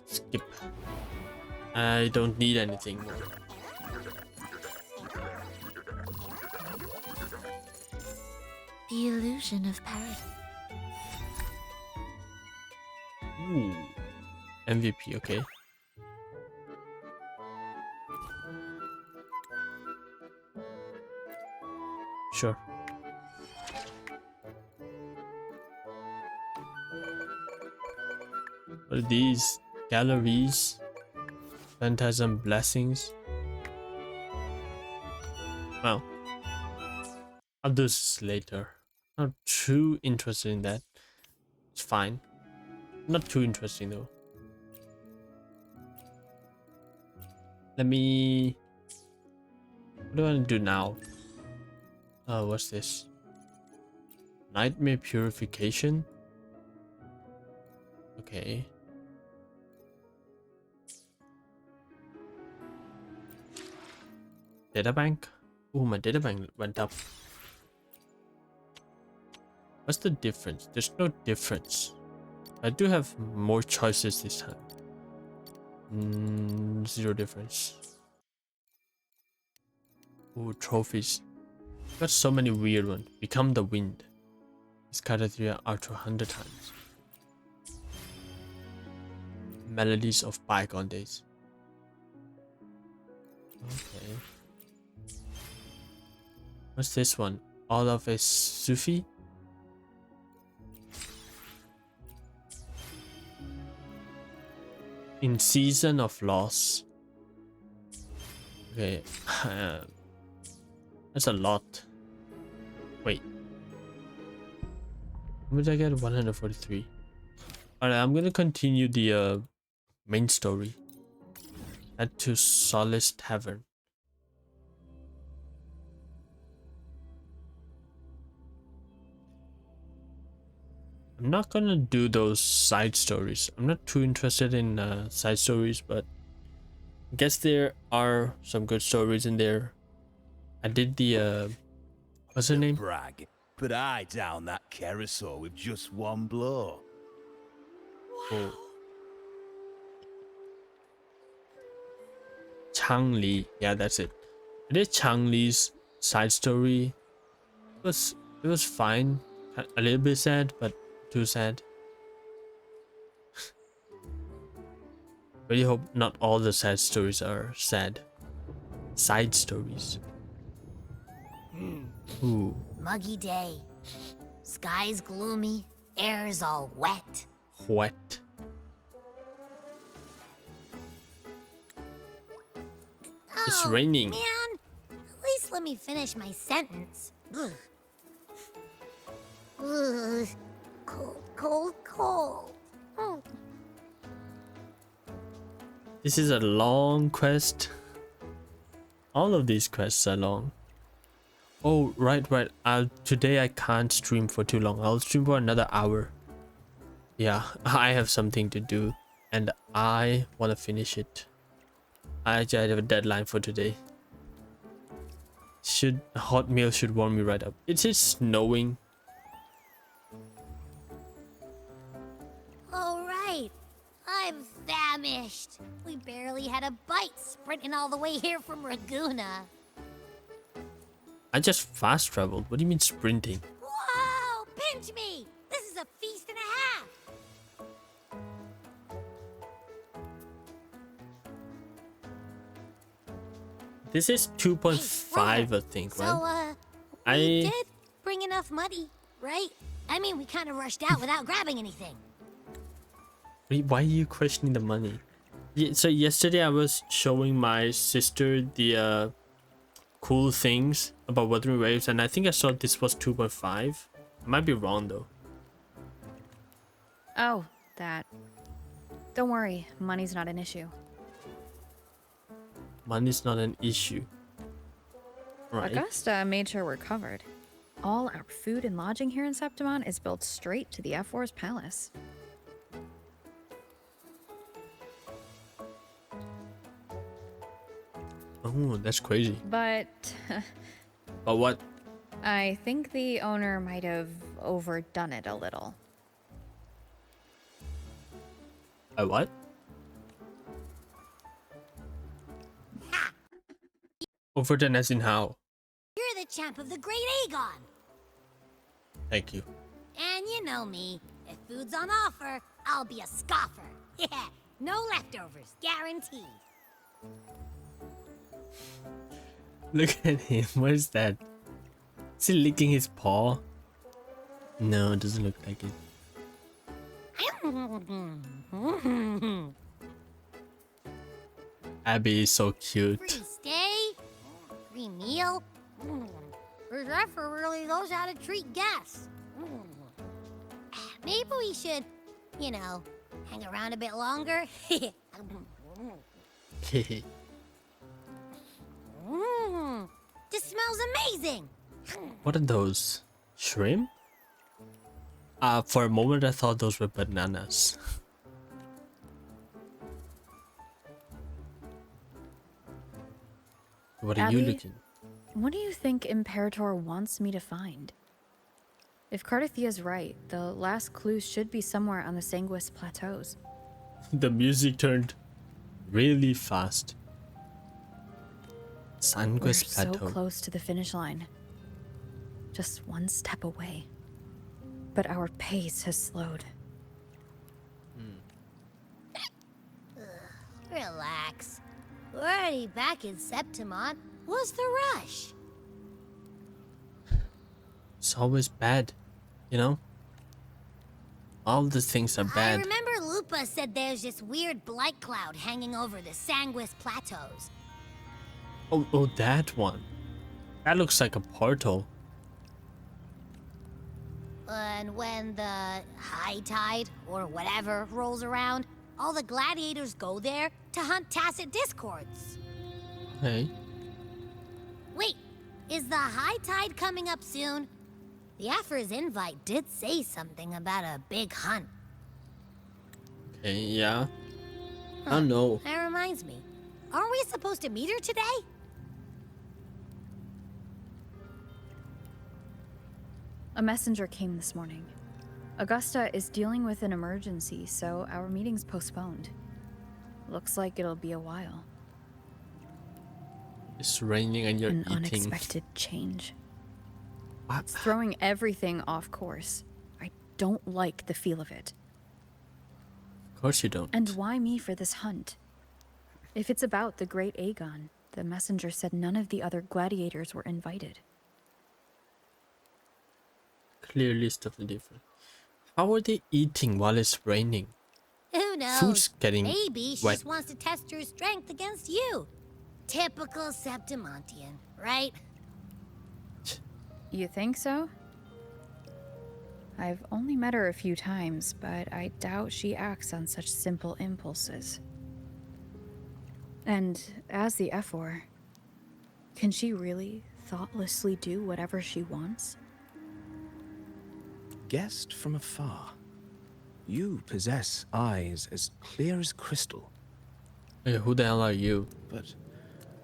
Skip. I don't need anything more. The illusion of paradise. Ooh. MVP, okay. Sure. What are these? Galleries? Phantasm blessings? Well, I'll do this later. Not too interested in that. It's fine. Not too interesting though. Let me... What do I want to do now? Oh, what's this? Nightmare purification? Okay. Databank? Oh, my databank went up. What's the difference? There's no difference. I do have more choices this time. Zero difference. Oh, trophies. Got so many weird ones. Become the wind. Discarded 3 out to 100 times. Melodies of bygone days. Okay. What's this one? All of a Sufi? In season of loss. Okay. That's a lot. Wait. When did I get 143? Alright, I'm gonna continue the main story. Head to Solace Tavern. I'm not gonna do those side stories. I'm not too interested in side stories, but I guess there are some good stories in there. I did the what's her name? Brag, but I down that Kerasaur with just one blow. Oh. Changli, yeah, that's it. I did Changli's side story. It was fine. A little bit sad, but too sad. Really hope not all the sad stories are sad. Side stories. Ooh. Muggy day. Sky's gloomy, air's all wet. What? It's Oh, raining. Man, at least let me finish my sentence. Ugh. Ugh. Cold, cold, cold. Mm. This is a long quest. All of these quests are long. Oh, right. Today I can't stream for too long. I'll stream for another hour. Yeah, I have something to do, and I want to finish it. I have a deadline for today. Hot meal should warm me right up. It is snowing. All right. I'm famished. We barely had a bite sprinting all the way here from Raguna. I just fast traveled. What do you mean sprinting? Whoa! Pinch me! This is a feast and a half! This is 2.5, I think, So, right? we did bring enough money, right? I mean, we kind of rushed out without grabbing anything. Wait, why are you questioning the money? Yeah, so yesterday I was showing my sister the cool things about Wuthering Waves, and I think I saw this was 2.5. I might be wrong though. Oh, that. Don't worry, money's not an issue. Money's not an issue. Right. Augusta made sure we're covered. All our food and lodging here in Septimon is built straight to the F4's palace. Oh, that's crazy. But But what? I think the owner might have overdone it a little. What? Overdone as in how? You're the champ of the Great Aegon. Thank you. And you know me. If food's on offer, I'll be a scoffer. Yeah, no leftovers, guaranteed. Look at him. What is that? Is he licking his paw? No, it doesn't look like it. Abby is so cute. Free stay, free meal. Zephyr really knows how to treat guests. Maybe we should, you know, hang around a bit longer. This smells amazing. What are those? Shrimp? For a moment I thought those were bananas. What are you Abby? looking? What do you think Imperator wants me to find? If Cardathia's right, the last clues should be somewhere on the Sanguis Plateaus. The music turned really fast. We're Sanguis so Plateau. close to the finish line. Just one step away. But our pace has slowed. Relax. We're already back in Septimon. What's the rush? It's always bad, you know? All the things are I bad. remember Lupa said there's this weird blight cloud hanging over the Sanguis Plateaus. Oh, that one. That looks like a portal. And when the high tide, or whatever, rolls around, all the gladiators go there to hunt Tacit Discords. Hey. Wait, is the high tide coming up soon? The Aphra's invite did say something about a big hunt. Okay, yeah. I don't know. That reminds me. Aren't we supposed to meet her today? A messenger came this morning. Augusta is dealing with an emergency, so our meeting's postponed. Looks like it'll be a while. It's raining and you're An eating. unexpected change. What? It's throwing everything off course. I don't like the feel of it. Of course you don't. And why me for this hunt? If it's about the Great Aegon, The messenger said none of the other gladiators were invited. Clearly stuff different. How are they eating while it's raining? Who knows? Food's getting Maybe she wet. just wants to test her strength against you. Typical Septimontian, right? You think so? I've only met her a few times, but I doubt she acts on such simple impulses. And as the Ephor, can she really thoughtlessly do whatever she wants? Guessed from afar. You possess eyes as clear as crystal, Hey, who the hell are you? but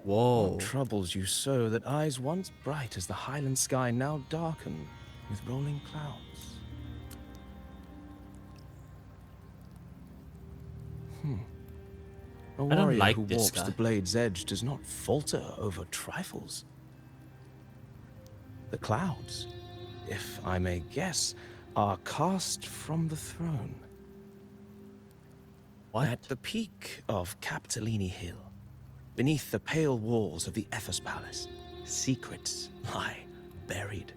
Whoa. what troubles you so that eyes once bright as the highland sky now darken with rolling clouds? A I don't warrior like who this walks guy. the blade's edge does not falter over trifles. The clouds, if I may guess, are cast from the throne. What? At the peak of Capitolini Hill, beneath the pale walls of the Ephes Palace, secrets lie buried.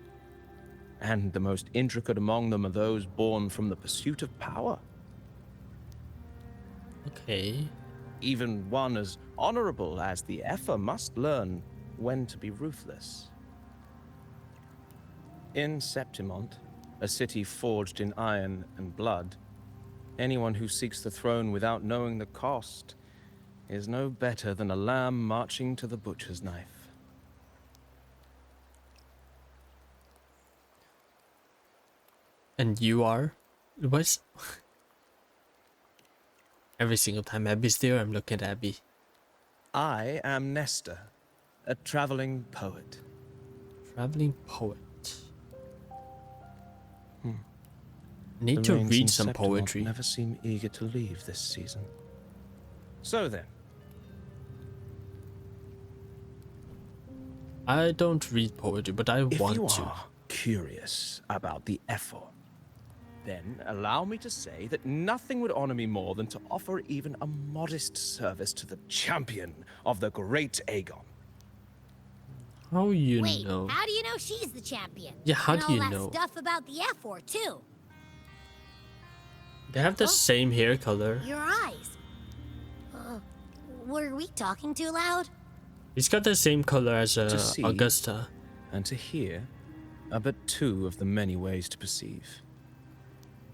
And the most intricate among them are those born from the pursuit of power. Okay. Even one as honorable as the Epher must learn when to be ruthless. In Septimont, a city forged in iron and blood, anyone who seeks the throne without knowing the cost is no better than a lamb marching to the butcher's knife. And you are? What's... Every single time Abby's there, I'm looking at Abby. I am Nestor, a traveling poet. Traveling poet. The Need to rains in read some Septimont poetry. never seem eager to leave this season. So then, I don't read poetry, but I if want you to. are curious about the Ephor, then allow me to say that nothing would honor me more than to offer even a modest service to the champion of the great Aegon. How you Wait, know? how do you know she's the champion? Yeah, how and do you all know? that stuff about the Ephor, too. They have the same hair color. Your eyes. Were we talking too loud? He's got the same color as To see. Augusta. And to hear are but two of the many ways to perceive.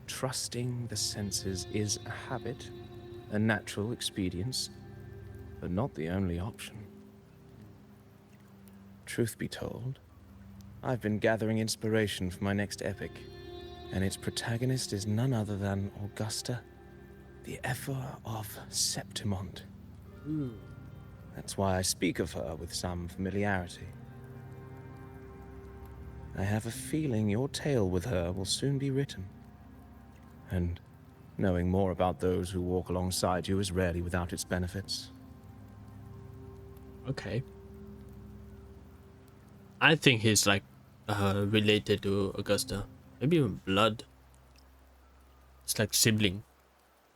Trusting the senses is a habit, a natural expedience, but not the only option. Truth be told, I've been gathering inspiration for my next epic, and its protagonist is none other than Augusta, the Ephor of Septimont. That's why I speak of her with some familiarity. I have a feeling your tale with her will soon be written. And knowing more about those who walk alongside you is rarely without its benefits. Okay. I think he's like related to Augusta. Maybe even blood. It's like sibling.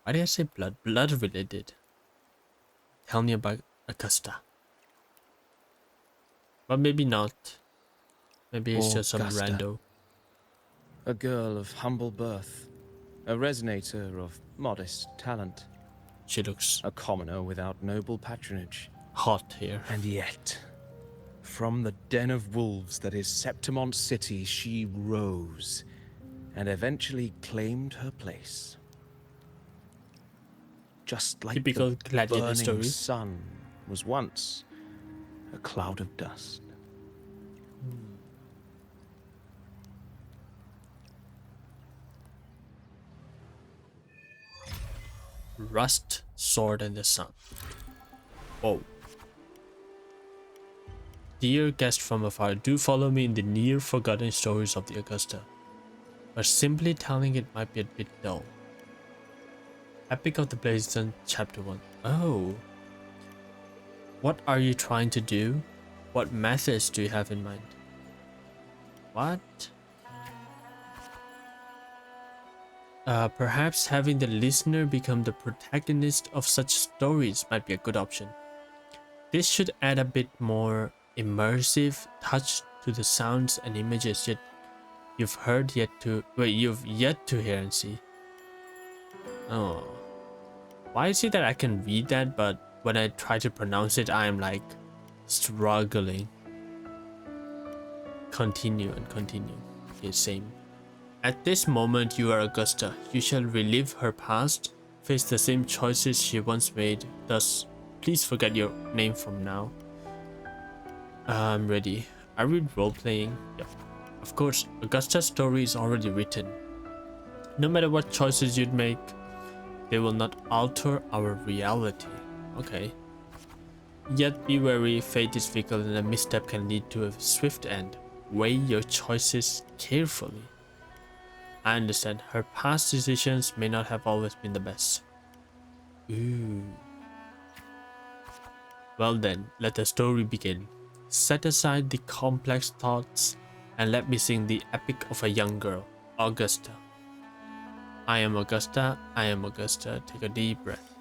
Why did I say blood? Blood related. Tell me about Augusta. But maybe not. Maybe it's just some Augusta. rando. A girl of humble birth, a resonator of modest talent, She looks a commoner without noble patronage. hot here. And yet, from the den of wolves that is Septimont City, she rose and eventually claimed her place. Just like Typical the gladiator burning story. sun was once a cloud of dust. Rust, sword, and the sun. Whoa. Dear guest from afar, do follow me in the near forgotten stories of the Augusta. But simply telling it might be a bit dull. Epic of the Blazon, Chapter 1. Oh. What are you trying to do? What methods do you have in mind? What? Perhaps having the listener become the protagonist of such stories might be a good option. This should add a bit more immersive touch to the sounds and images that you've yet to hear and see. Oh. Why is it that I can read that, but when I try to pronounce it, I am like struggling? Continue and continue. Okay, same. At this moment, you are Augusta. You shall relive her past, face the same choices she once made. Thus, please forget your name from now. I'm ready. Are we role-playing? Yep. Of course, Augusta's story is already written. No matter what choices you'd make, they will not alter our reality. Okay. Yet be wary, fate is fickle and a misstep can lead to a swift end. Weigh your choices carefully. I understand, her past decisions may not have always been the best. Ooh. Well then, let the story begin. Set aside the complex thoughts and let me sing the epic of a young girl, Augusta. I am Augusta, I am Augusta. Take a deep breath.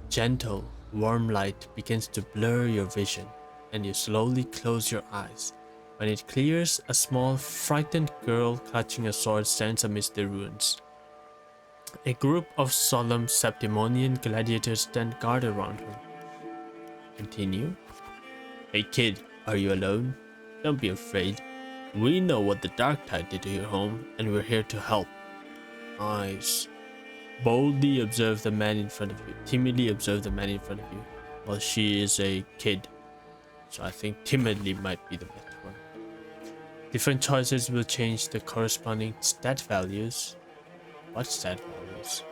Gentle, warm light begins to blur your vision, and you slowly close your eyes. When it clears, a small, frightened girl clutching a sword stands amidst the ruins. A group of solemn Septimonian gladiators stand guard around her. Continue. Hey kid, are you alone? Don't be afraid. We know what the Dark Tide did to your home, and we're here to help. Nice. Boldly observe the man in front of you. Timidly observe the man in front of you. Well, she is a kid, so I think timidly might be the better one. Different choices will change the corresponding stat values. What stat values?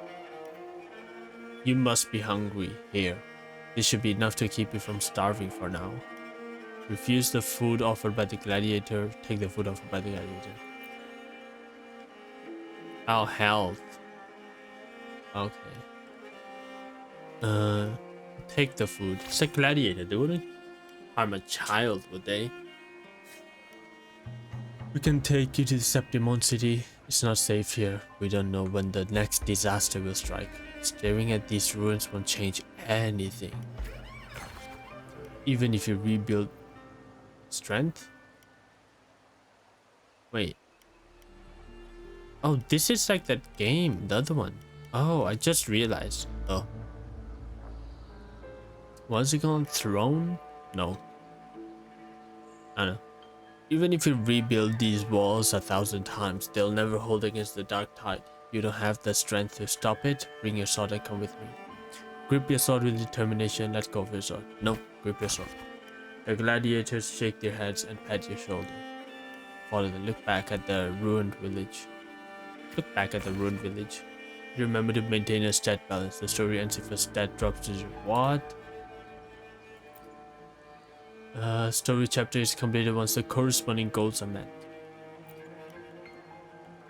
You must be hungry. Here. This should be enough to keep you from starving for now. Refuse the food offered by the gladiator. Take the food offered by the gladiator. Our health. Okay. Take the food. It's a gladiator. They wouldn't harm a child, would they? We can take you to the Septimon city. It's not safe here. We don't know when the next disaster will strike. Staring at these ruins won't change anything. Even if you rebuild strength? Wait. Oh, this is like that game, the other one. Oh, I just realized. Oh. Was it called Throne? No. I don't know. Even if you rebuild these walls 1,000 times, they'll never hold against the Dark Tide. You don't have the strength to stop it. Bring your sword and come with me. Grip your sword with determination. Let go of your sword. No, grip your sword. The gladiators shake their heads and pat your shoulder. Follow them. Look back at the ruined village. Look back at the ruined village. Remember to maintain a stat balance. The story ends if a stat drops to zero. What? Story chapter is completed once the corresponding goals are met.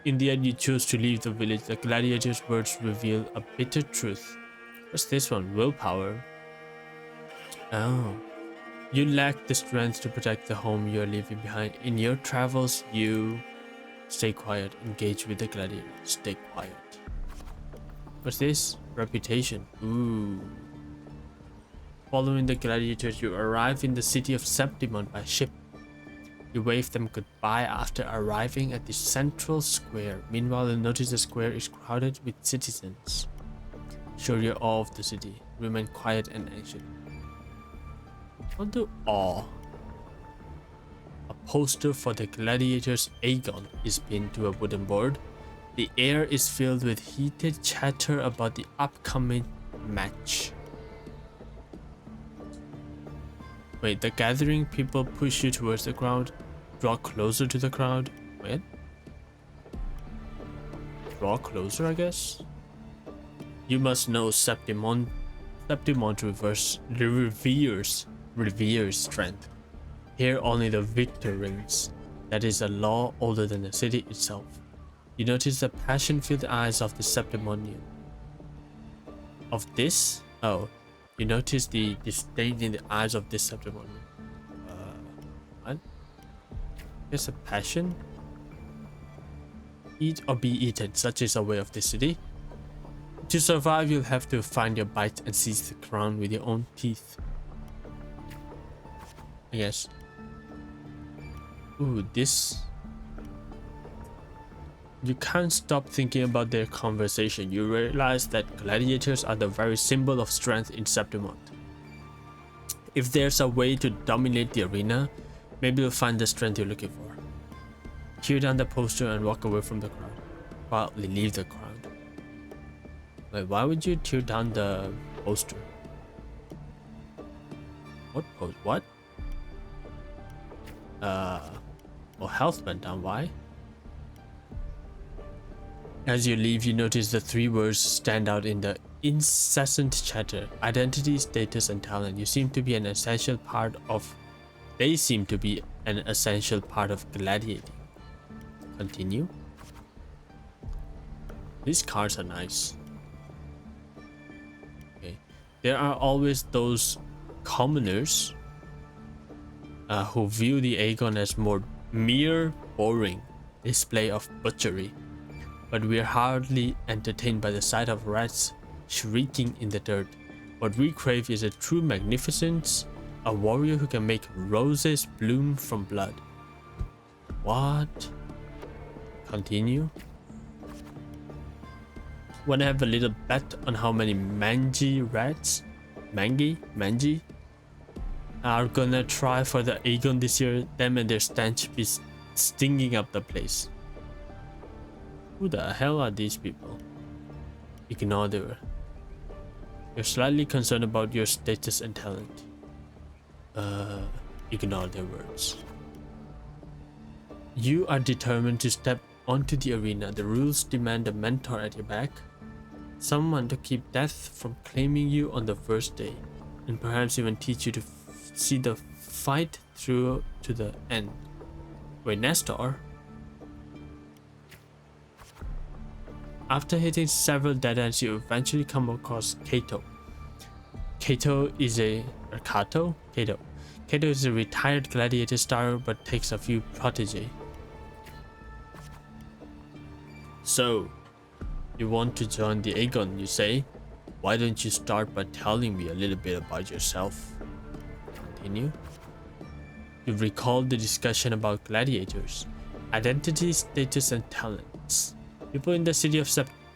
In the end, you choose to leave the village. The gladiator's words reveal a bitter truth. What's this one? Willpower. Oh. You lack the strength to protect the home you are leaving behind. In your travels, you stay quiet. Engage with the gladiator. Stay quiet. What's this? Reputation. Ooh. Following the gladiators, you arrive in the city of Septimon by ship. You wave them goodbye after arriving at the central square. Meanwhile, you notice the square is crowded with citizens. Show your awe of the city. Remain quiet and anxious. What do awe? A poster for the gladiators Aegon is pinned to a wooden board. The air is filled with heated chatter about the upcoming match. Wait, the gathering people push you towards the crowd. Draw closer to the crowd. Wait. Draw closer, I guess? You must know Septimon reveres strength. Here only the victor reigns. That is a law older than the city itself. You notice the passion-filled eyes of the Septimonian. Of this? Oh. You notice the disdain in the eyes of this Septimonian. What? There's a passion? Eat or be eaten, such is a way of this city. To survive, you'll have to find your bite and seize the crown with your own teeth. I guess. Ooh, this. You can't stop thinking about their conversation. You realize that gladiators are the very symbol of strength in Septimont. If there's a way to dominate the arena, maybe you'll find the strength you're looking for. Tear down the poster and walk away from the crowd. Quietly leave the crowd. Wait, why would you tear down the poster? What post? What? Well, health went down. Why? As you leave, you notice the three words stand out in the incessant chatter: identity, status, and talent. They seem to be an essential part of gladiating. Continue. These cards are nice. Okay. There are always those commoners who view the Aegon as mere boring display of butchery. But we are hardly entertained by the sight of rats shrieking in the dirt. What we crave is a true magnificence, a warrior who can make roses bloom from blood. What? Continue. Wanna have a little bet on how many mangy are gonna try for the Aegon this year? Them and their stench be stinging up the place. Who the hell are these people? Ignore them. You're slightly concerned about your status and talent. Ignore their words. You are determined to step onto the arena. The rules demand a mentor at your back. Someone to keep death from claiming you on the first day. And perhaps even teach you to see the fight through to the end. Wait, Nestor? After hitting several dead ends, you eventually come across Cato. Cato is a retired gladiator star but takes a few protege. So, you want to join the Aegon, you say? Why don't you start by telling me a little bit about yourself? Continue. You recall the discussion about gladiators, identity, status, and talents. People in the city of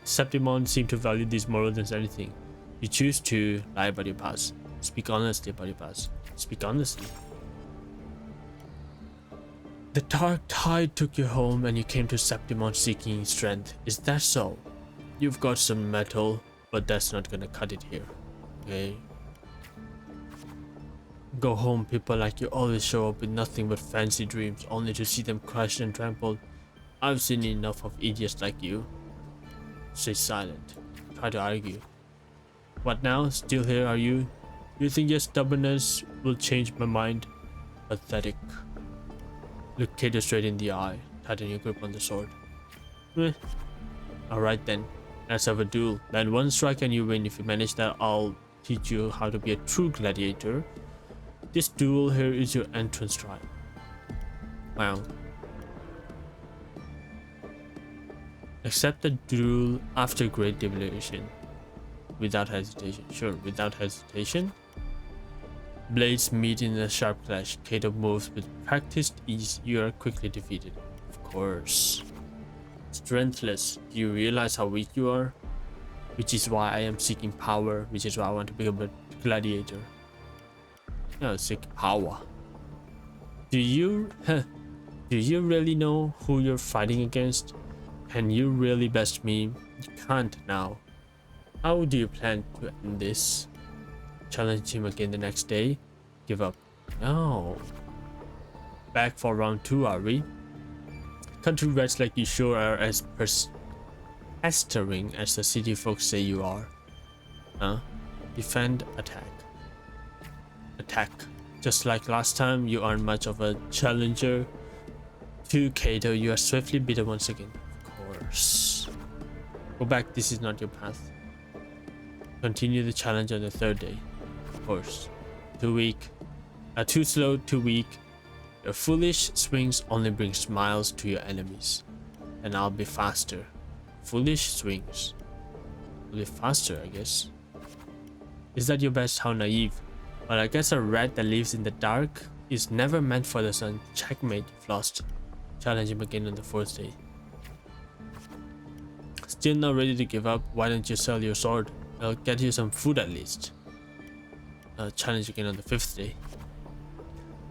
Septimont seem to value these more than anything. You choose to lie about your past. Speak honestly about your past. Speak honestly. The dark tide took you home and you came to Septimont seeking strength. Is that so? You've got some metal, but that's not gonna cut it here. Okay? Go home, people like you always show up with nothing but fancy dreams, only to see them crushed and trampled. I've seen enough of idiots like you. Stay silent. Try to argue. What now? Still here, are you? You think your stubbornness will change my mind? Pathetic. Look Cato straight in the eye. Tighten your grip on the sword. Alright then. Let's have a duel. Land one strike and you win. If you manage that, I'll teach you how to be a true gladiator. This duel here is your entrance trial. Wow. Accept the duel after great deliberation. Without hesitation. Sure, without hesitation. Blades meet in a sharp clash. Cato moves with practiced ease. You are quickly defeated. Of course. Strengthless. Do you realize how weak you are? Which is why I am seeking power. Which is why I want to become a gladiator. No, seek power. Do you really know who you're fighting against? Can you really best me? You can't now. How do you plan to end this? Challenge him again the next day? Give up? No. Back for round 2, are we? Country rats like you sure are as pestering as the city folks say you are. Huh? Defend, attack. Attack. Just like last time, you aren't much of a challenger to Cato. You are swiftly beaten once again. Of course. Go back, this is not your path. Continue the challenge on the 3rd day. Of course. Too weak. Too slow, too weak. Your foolish swings only bring smiles to your enemies. And I'll be faster. Foolish swings. A bit faster, I guess. Is that your best? How naive. Well, I guess a rat that lives in the dark is never meant for the sun. Checkmate, you've lost. Challenge him again on the 4th day. Still not ready to give up? Why don't you sell your sword? I'll get you some food at least. Challenge again on the 5th day.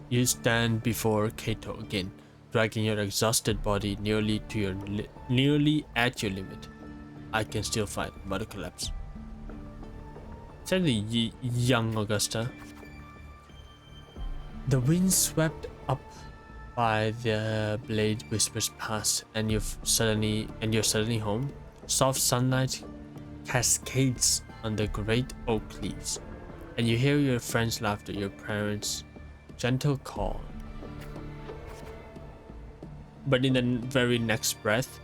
You stand before Kaito again, dragging your exhausted body nearly at your limit. I can still fight, but collapse. Certainly, young Augusta. The wind swept up by the blade whispers past, and you're suddenly home. Soft sunlight cascades on the great oak leaves, and you hear your friends' laughter, your parents' gentle call. But in the very next breath,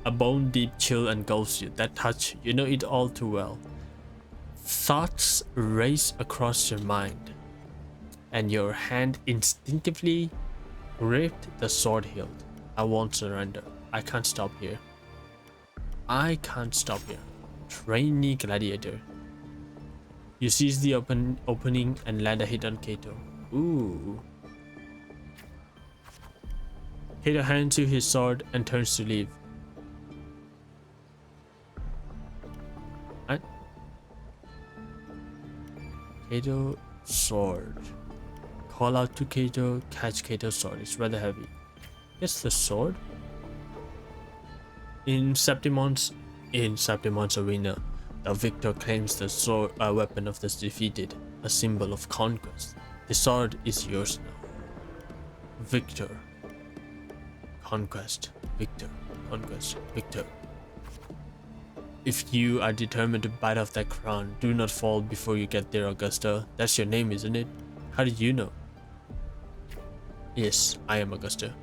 a bone-deep chill engulfs you. That touch, you know it all too well. Thoughts race across your mind, and your hand instinctively gripped the sword hilt. I won't surrender. I can't stop here. I can't stop here. Trainee gladiator. You seize the opening and land a hit on Kaito. Ooh. Kaito hands you his sword and turns to leave. What? Kaito sword. Call out to Kaito, catch Kaito's sword. It's rather heavy. It's the sword. In Septimon's arena, the victor claims the sword, weapon of the defeated, a symbol of conquest. The sword is yours now. Victor. Conquest. Victor. Conquest. Victor. If you are determined to bite off that crown, do not fall before you get there, Augusta. That's your name, isn't it? How did you know? Yes, I am Augusta.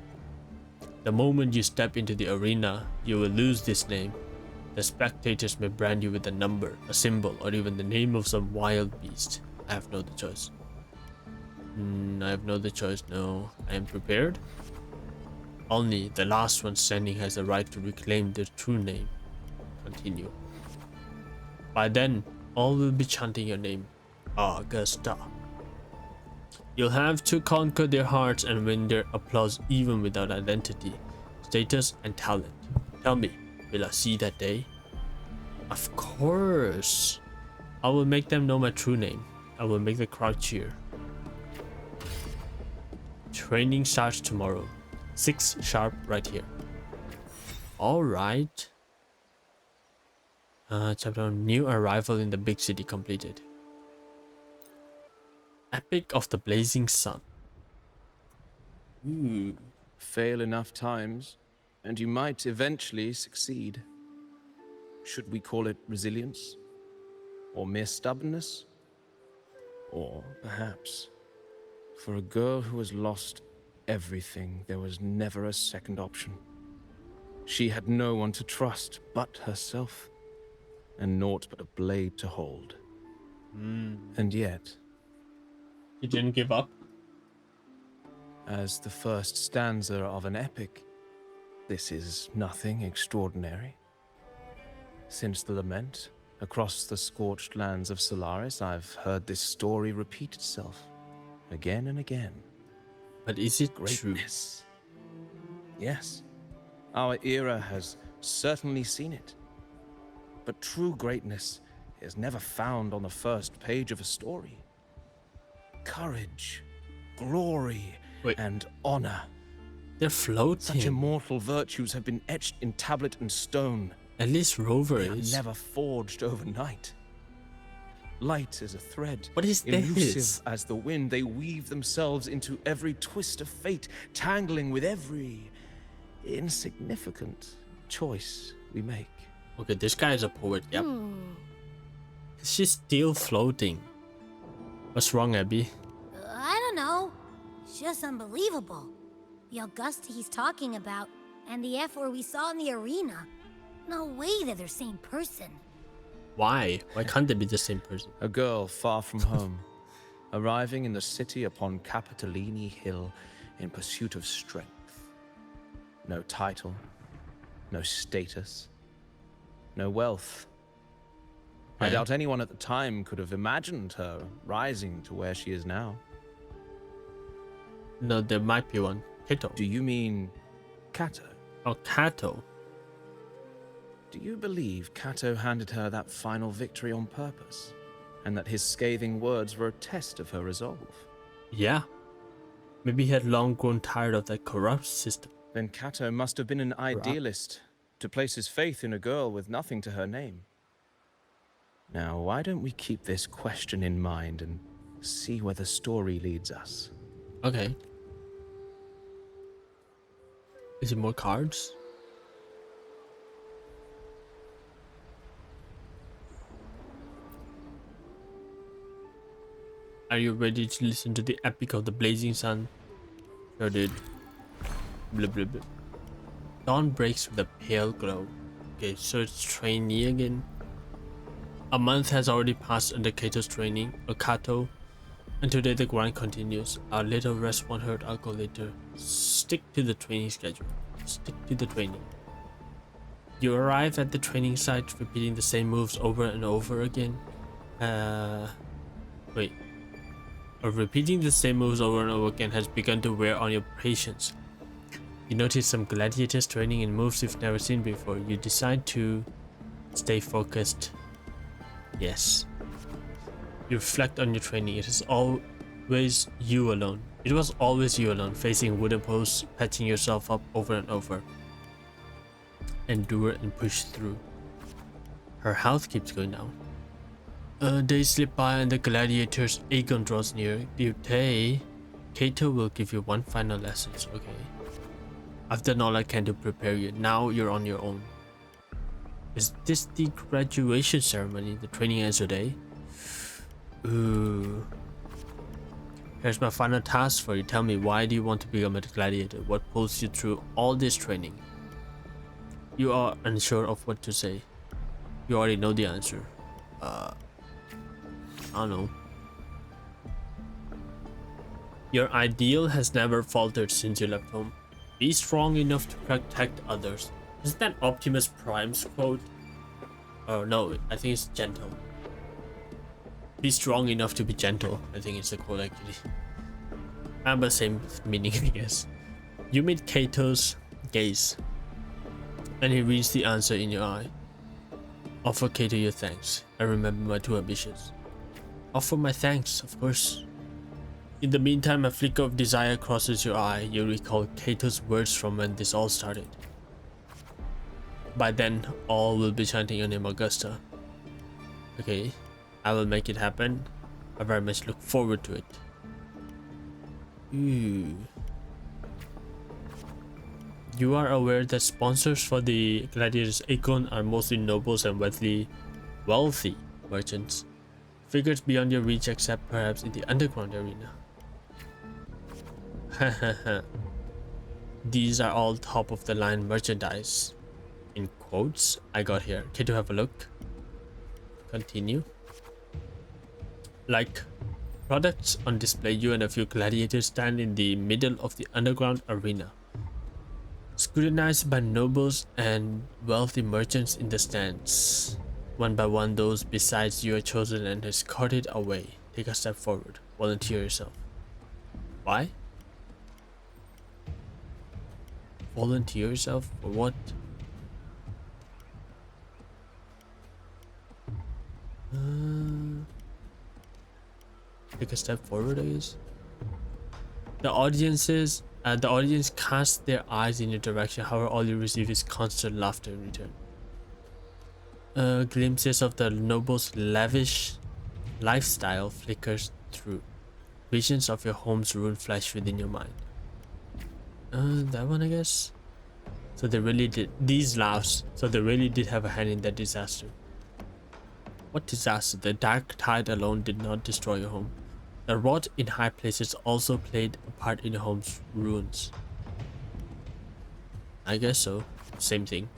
The moment you step into the arena, you will lose this name. The spectators may brand you with a number, a symbol, or even the name of some wild beast. I have no other choice. I have no other choice, no. I am prepared. Only the last one standing has the right to reclaim their true name. Continue. By then, all will be chanting your name, Augusta. You'll have to conquer their hearts and win their applause even without identity, status, and talent. Tell me, will I see that day? Of course. I will make them know my true name. I will make the crowd cheer. Training starts tomorrow. 6 sharp right here. Alright. Chapter New Arrival in the Big City completed. Epic of the Blazing Sun. Fail enough times, and you might eventually succeed. Should we call it resilience? Or mere stubbornness? Or perhaps, for a girl who has lost everything, there was never a second option. She had no one to trust but herself, and naught but a blade to hold. And yet, you didn't give up? As the first stanza of an epic, this is nothing extraordinary. Since the lament, across the scorched lands of Solaris, I've heard this story repeat itself, again and again. But is it Greatness. Yes, our era has certainly seen it. But true greatness is never found on the first page of a story. Courage, glory, and honor. They're floating. Such immortal virtues have been etched in tablet and stone. At least Rover They is. are never forged overnight. Light as a thread, What is elusive this? as the wind, they weave themselves into every twist of fate, tangling with every insignificant choice we make. Okay, this guy is a poet, yep. She's still floating. What's wrong, Abby? I don't know. It's just unbelievable. The Augusta he's talking about, and the F-word we saw in the arena. No way they're the same person. Why? Why can't they be the same person? A girl far from home, arriving in the city upon Capitolini Hill in pursuit of strength. No title, no status, no wealth, I doubt anyone at the time could have imagined her rising to where she is now. No, there might be one. Kato. Do you mean Kato? Oh, Kato. Do you believe Kato handed her that final victory on purpose? And that his scathing words were a test of her resolve? Yeah. Maybe he had long grown tired of that corrupt system. Then Kato must have been an idealist, to place his faith in a girl with nothing to her name. Now, why don't we keep this question in mind and see where the story leads us? Okay. Is it more cards? Are you ready to listen to the epic of the blazing sun? Sure, dude. Blah, blah, blah. Dawn breaks with a pale glow. Okay, so it's trainee again. A month has already passed under Kato's training, or Kato, and today the grind continues. Our little rest won't hurt, I'll go later. Stick to the training schedule. Stick to the training. You arrive at the training site, repeating the same moves over and over again. Repeating the same moves over and over again has begun to wear on your patience. You notice some gladiators training in moves you've never seen before. You decide to stay focused. Yes. You reflect on your training. It is always you alone. It was always you alone, facing wooden posts, patching yourself up over and over. Endure and push through. Her health keeps going down. Days slip by and the gladiator's Aegon draws near. Today, Kato will give you one final lesson, okay? I've done all I can to prepare you. Now you're on your own. Is this the graduation ceremony? The training ends today? Ooh. Here's my final task for you. Tell me, why do you want to become a gladiator? What pulls you through all this training? You are unsure of what to say. You already know the answer. I don't know. Your ideal has never faltered since you left home. Be strong enough to protect others. Isn't that Optimus Prime's quote? Oh no, I think it's gentle. Be strong enough to be gentle. I think it's the quote actually. But same meaning, I guess. You meet Kato's gaze, and he reads the answer in your eye. Offer Kato your thanks. I remember my two ambitions. Offer my thanks, of course. In the meantime, a flicker of desire crosses your eye. You recall Kato's words from when this all started. By then, all will be chanting your name, Augusta. Okay, I will make it happen. I very much look forward to it. Ooh. You are aware that sponsors for the Gladiators Aegon are mostly nobles and wealthy merchants. Figures beyond your reach except perhaps in the underground arena. These are all top of the line merchandise. In quotes, I got here. Can you have a look? Continue. Like products on display, you and a few gladiators stand in the middle of the underground arena. Scrutinized by nobles and wealthy merchants in the stands. One by one, those besides you are chosen and escorted away. Take a step forward. Volunteer yourself. Why? Volunteer yourself for what? Take a step forward, I guess. The audience casts their eyes in your direction. However, all you receive is constant laughter in return. Glimpses of the noble's lavish lifestyle flickers through. Visions of your home's ruin flash within your mind. That one, I guess. So they really did these laughs. So they really did have a hand in that disaster. What disaster? The dark tide alone did not destroy your home. The rot in high places also played a part in your home's ruins. I guess so. Same thing.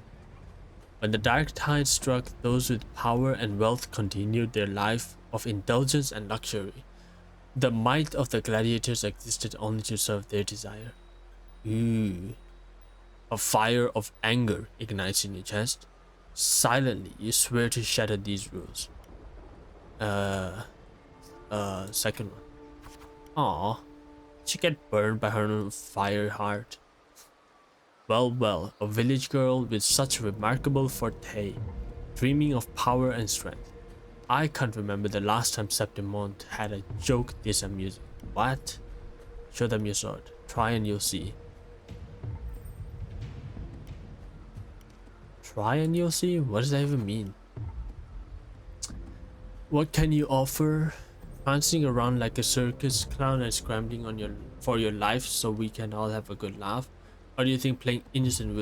When the dark tide struck, those with power and wealth continued their life of indulgence and luxury. The might of the gladiators existed only to serve their desire. Ooh. A fire of anger ignites in your chest. Silently, you swear to shatter these rules. Second one. Aw, she get burned by her own fire heart. Well, well, a village girl with such remarkable forte, dreaming of power and strength. I can't remember the last time Septimond had a joke this amusing. What? Show them your sword. Try and you'll see. Try and you'll see? What does that even mean? What can you offer? Prancing around like a circus clown and scrambling for your life so we can all have a good laugh? Or do you think playing innocent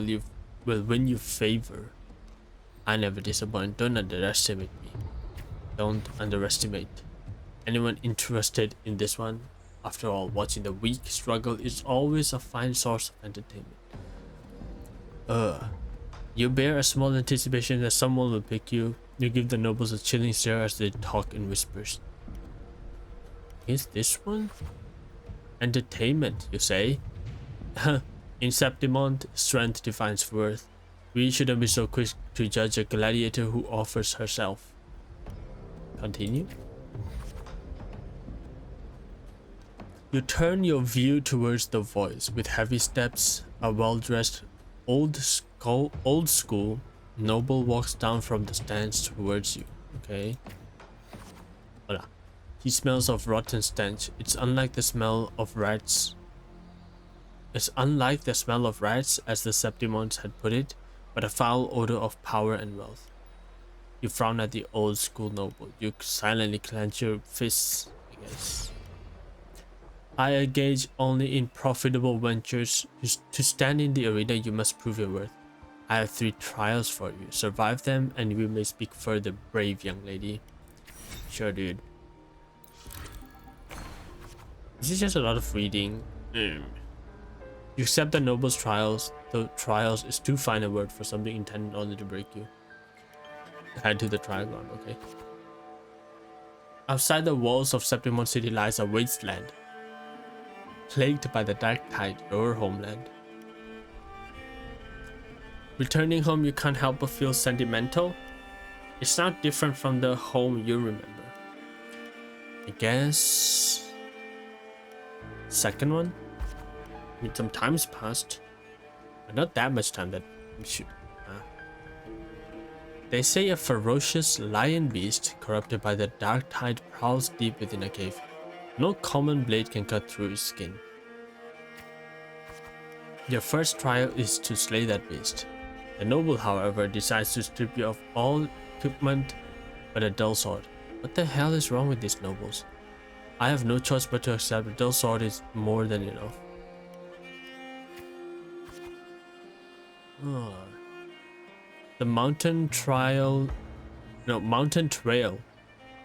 will win you favor? I never disappoint. Don't underestimate me. Don't underestimate anyone interested in this one. After all, watching the weak struggle is always a fine source of entertainment. You bear a small anticipation that someone will pick you. You give the nobles a chilling stare as they talk in whispers. Is this one? Entertainment, you say? In Septimond, strength defines worth. We shouldn't be so quick to judge a gladiator who offers herself. Continue. You turn your view towards the voice. With heavy steps, a well-dressed, old school noble walks down from the stands towards you. Okay. Hola. He smells of rotten stench. It's unlike the smell of rats. It's unlike the smell of rats, as the Septimonds had put it, but a foul odor of power and wealth. You frown at the old school noble. You silently clench your fists, I guess. I engage only in profitable ventures. To stand in the arena, you must prove your worth. I have 3 trials for you. Survive them and we may speak further, brave young lady. Sure, dude. This is just a lot of reading. You accept the noble's trials. The trials is too fine a word for something intended only to break you. Head to the trial ground, okay. Outside the walls of Septimond City lies a wasteland, plagued by the dark tide, your homeland. Returning home, you can't help but feel sentimental. It's not different from the home you remember. I guess... Second one? I mean, some time's passed. But not that much time that we should... They say a ferocious lion beast, corrupted by the dark tide, prowls deep within a cave. No common blade can cut through its skin. Your first trial is to slay that beast. The noble, however, decides to strip you of all equipment but a dull sword. What the hell is wrong with these nobles? I have no choice but to accept a dull sword is more than enough. Oh. The mountain trail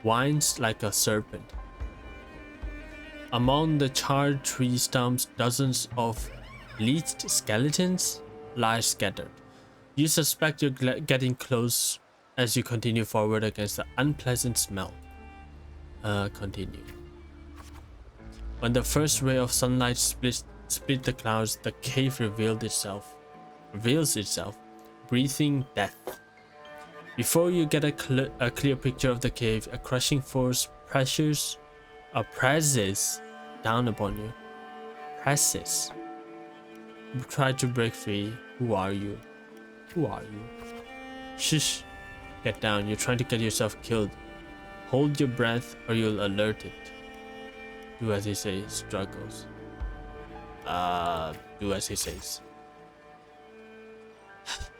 winds like a serpent. Among the charred tree stumps, dozens of bleached skeletons lie scattered. You suspect you're getting close as you continue forward against the unpleasant smell. Continue. When the first ray of sunlight split the clouds, the cave reveals itself, breathing death. Before you get a clear picture of the cave, a crushing force presses down upon you. Presses. You try to break free. Who are you? Who are you? Shush. Get down. You're trying to get yourself killed. Hold your breath or you'll alert it. Do as he says. Struggles. Do as he says.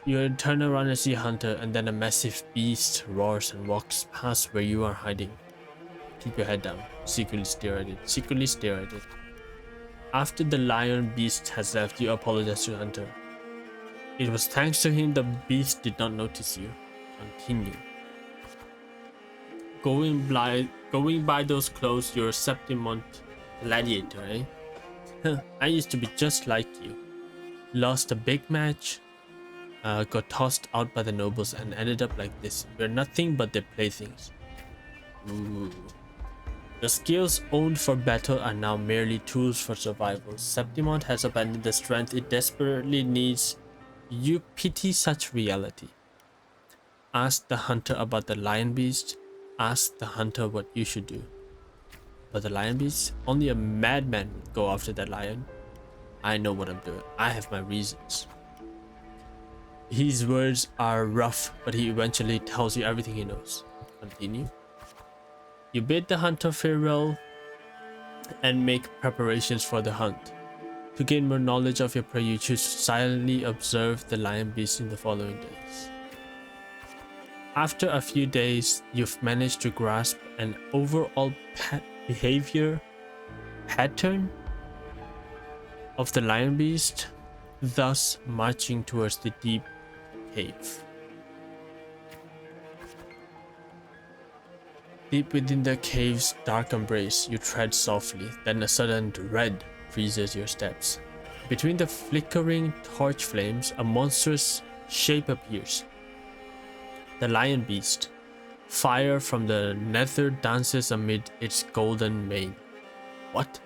You turn around and see Hunter, and then a massive beast roars and walks past where you are hiding. Keep your head down. Secretly stare at it. After the lion beast has left, you apologize to Hunter. It was thanks to him the beast did not notice you. Continue. Going by those clothes, you're a Septimond gladiator, eh? I used to be just like you. Lost a big match. Got tossed out by the nobles and ended up like this. We're nothing but their playthings. Ooh. The skills owned for battle are now merely tools for survival. Septimond has abandoned the strength it desperately needs. You pity such reality. Ask the hunter about the lion beast. ask the hunter what you should do. But the lion beast, only a madman would go after that lion. I know what I'm doing. I have my reasons. His words are rough, but he eventually tells you everything he knows. Continue. You bid the hunter farewell and make preparations for the hunt. To gain more knowledge of your prey, you choose to silently observe the lion beast in the following days. After a few days, you've managed to grasp an overall behavior pattern of the lion beast, thus marching towards the deep cave. Deep within the cave's dark embrace, you tread softly, then a sudden dread freezes your steps. Between the flickering torch flames, a monstrous shape appears. The lion beast. Fire from the nether dances amid its golden mane. What?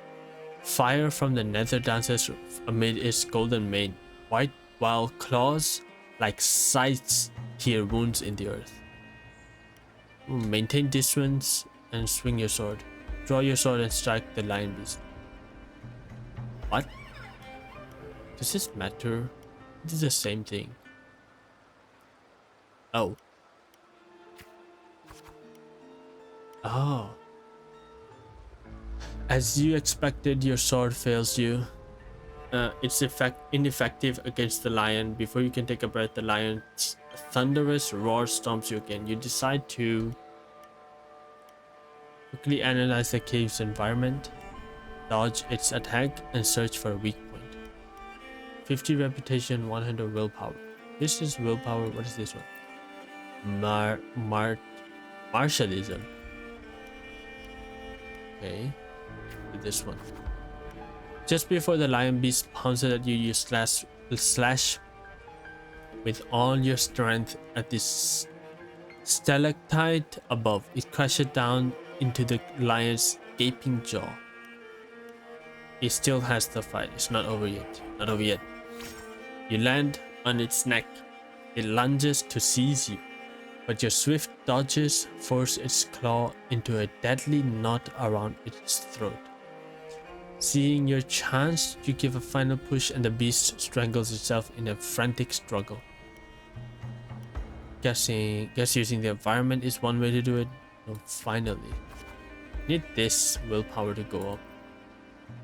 Fire from the nether dances amid its golden mane. White while claws like scythes tear wounds in the earth. Maintain distance and swing your sword. Draw your sword and strike the lion beast. What? Does this matter? It is the same thing. Oh. Oh. As you expected, your sword fails you. It's ineffective against the lion. Before you can take a breath, the lion's thunderous roar stomps you again. You decide to quickly analyze the cave's environment, dodge its attack, and search for a weak point. 50 reputation, 100 willpower. This is willpower. What is this one? Martialism. Okay, this one. Just before the lion beast pounces at you, you slash with all your strength at this stalactite above. It crashes down into the lion's gaping jaw. It still has the fight. It's not over yet. Not over yet. You land on its neck. It lunges to seize you, but your swift dodges force its claw into a deadly knot around its throat. Seeing your chance, you give a final push and the beast strangles itself in a frantic struggle. Guess using the environment is one way to do it. No, finally. Need this willpower to go up.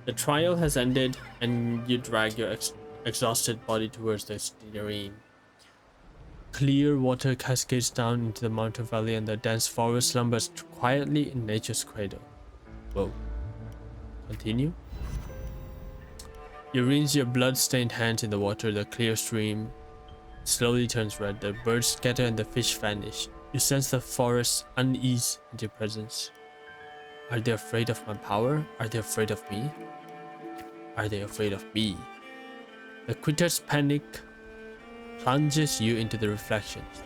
The trial has ended and you drag your exhausted body towards the stream. Clear water cascades down into the mountain valley and the dense forest slumbers quietly in nature's cradle. Whoa. Continue. You rinse your blood-stained hands in the water. The clear stream slowly turns red. The birds scatter and the fish vanish. You sense the forest's unease in your presence. Are they afraid of my power? Are they afraid of me? Are they afraid of me? The creature's panic plunges you into the reflections.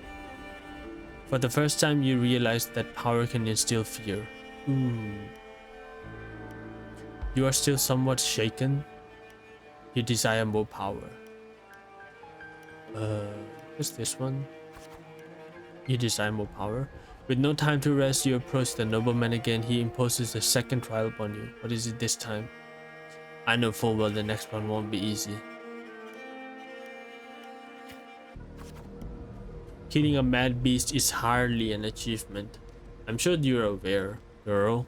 For the first time, you realize that power can instill fear. You are still somewhat shaken. You desire more power. What's this one? You desire more power. With no time to rest, you approach the nobleman again. He imposes a second trial upon you. What is it this time? I know full well the next one won't be easy. Killing a mad beast is hardly an achievement. I'm sure you're aware, girl,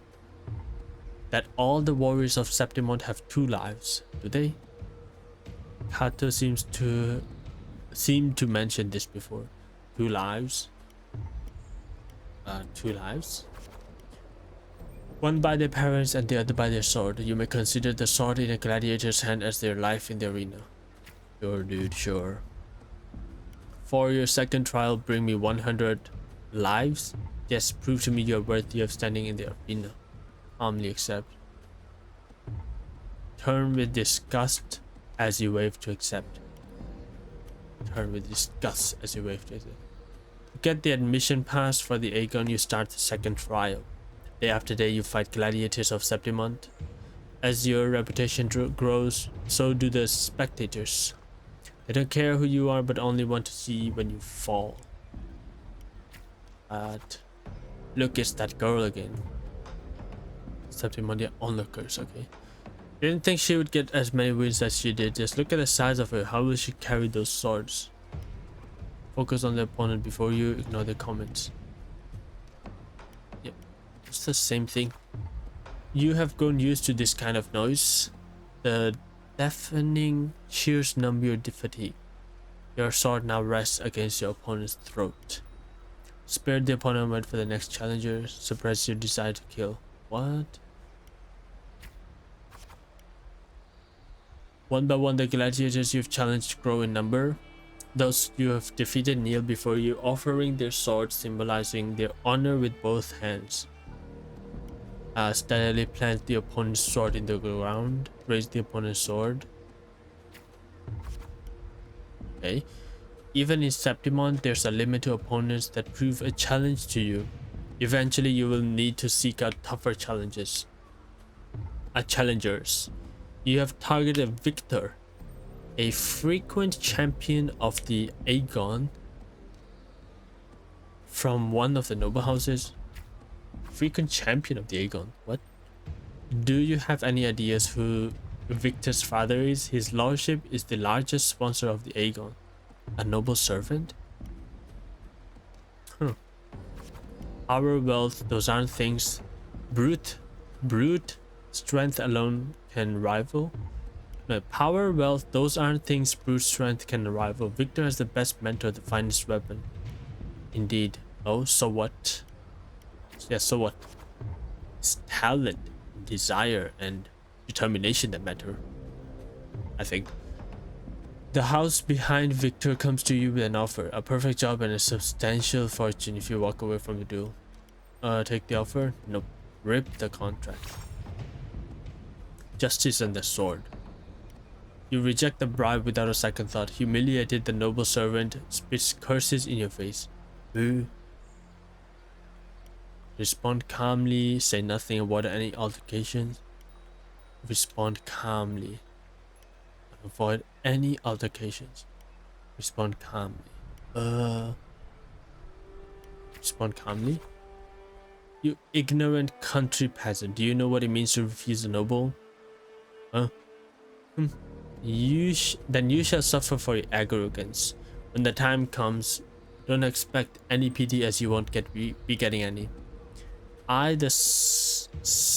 that all the warriors of Septimont have 2 lives, do they? Kato seemed to mention this before. 2 lives. 2 lives. One by their parents and the other by their sword. You may consider the sword in a gladiator's hand as their life in the arena. Sure, dude, sure. For your second trial, bring me 100 lives. Yes, prove to me you are worthy of standing in the arena. Calmly accept. Turn with disgust as you wave to accept. Turn with disgust as you wave to accept. Get the admission pass for the Aegon, you start the second trial. Day after day, you fight gladiators of Septimont. As your reputation grows, so do the spectators. They don't care who you are, but only want to see when you fall. But Look, it's that girl again. Septimon the onlookers, okay. Didn't think she would get as many wins as she did. Just look at the size of her. How will she carry those swords? Focus on the opponent before you ignore the comments. Yep, it's the same thing. You have grown used to this kind of noise. The deafening cheers numb your fatigue. Your sword now rests against your opponent's throat. Spare the opponent wait for the next challenger. Suppress your desire to kill. What? One by one, the gladiators you've challenged grow in number. Those you have defeated kneel before you, offering their swords, symbolizing their honor with both hands. Steadily plant the opponent's sword in the ground. Raise the opponent's sword. Okay. Even in Septimon, there's a limit to opponents that prove a challenge to you. Eventually, you will need to seek out tougher challenges. Challengers. You have targeted Victor, a frequent champion of the Aegon from one of the noble houses. Frequent champion of the Aegon. What? Do you have any ideas who Victor's father is? His lordship is the largest sponsor of the Aegon. A noble servant? Power, wealth, those aren't things brute strength alone can rival. No, power, wealth, those aren't things brute strength can rival. Victor has the best mentor, the finest weapon. Indeed. Oh, so what? Yeah, so what? It's talent, desire, and determination that matter, I think. The house behind Victor comes to you with an offer, a perfect job and a substantial fortune if you walk away from the duel. Take the offer? Nope. Rip the contract. Justice and the sword. You reject the bribe without a second thought. Humiliated, the noble servant spits curses in your face. Boo. Respond calmly. Say nothing about any altercations. Respond calmly. Avoid any altercations. Respond calmly. Respond calmly? You ignorant country peasant. Do you know what it means to refuse a noble? Huh? Then you shall suffer for your arrogance. When the time comes, don't expect any pity, as you won't be getting any. I, the Scion?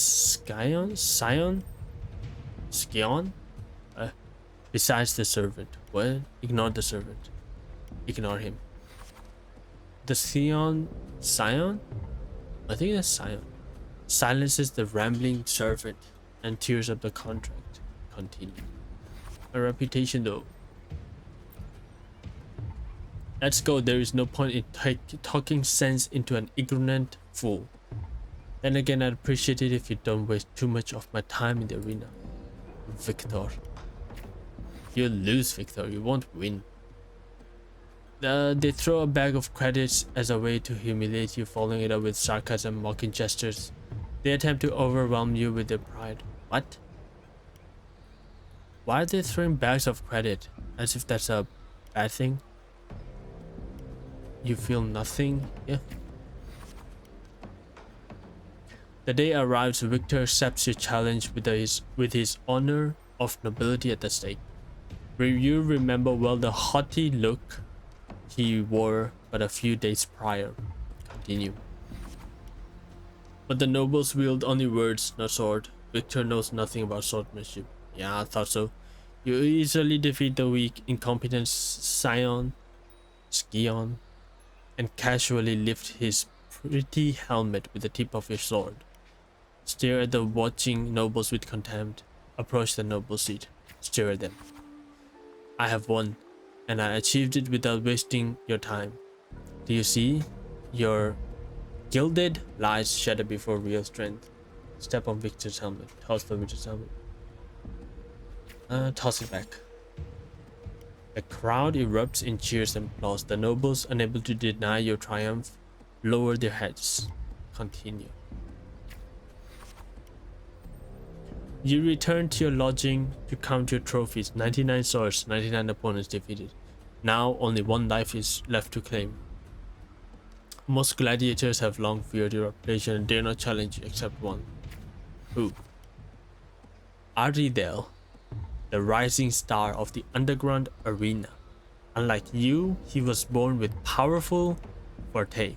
Besides the servant. What? Ignore the servant. Ignore him. The Scion? I think that's Scion. Silences the rambling servant and tears up the contract. Continue. A reputation though. Let's go. There is no point in talking sense into an ignorant fool. Then again, I'd appreciate it if you don't waste too much of my time in the arena. Victor. You'll lose, Victor. You won't win. They throw a bag of credits as a way to humiliate you, following it up with sarcasm, mocking gestures. They attempt to overwhelm you with their pride. What? Why are they throwing bags of credit? As if that's a bad thing? You feel nothing? Yeah. The day arrives, Victor accepts your challenge with his honor of nobility at the stake. You remember well the haughty look he wore but a few days prior. Continue. But the nobles wield only words, no sword. Victor knows nothing about swordsmanship. Yeah, I thought so. You easily defeat the weak, incompetent Scion, and casually lift his pretty helmet with the tip of your sword. Stare at the watching nobles with contempt. Approach the noble seat. Stare at them. I have won, and I achieved it without wasting your time. Do you see? Your gilded lies shatter before real strength. Step on Victor's helmet. Toss the Victor's helmet. Toss it back. The crowd erupts in cheers and applause. The nobles, unable to deny your triumph, lower their heads. Continue. You return to your lodging to count your trophies. 99 swords, 99 opponents defeated. Now only one life is left to claim. Most gladiators have long feared your reputation and dare not challenge you except one. Who? Aridel, the rising star of the underground arena. Unlike you, he was born with powerful forte.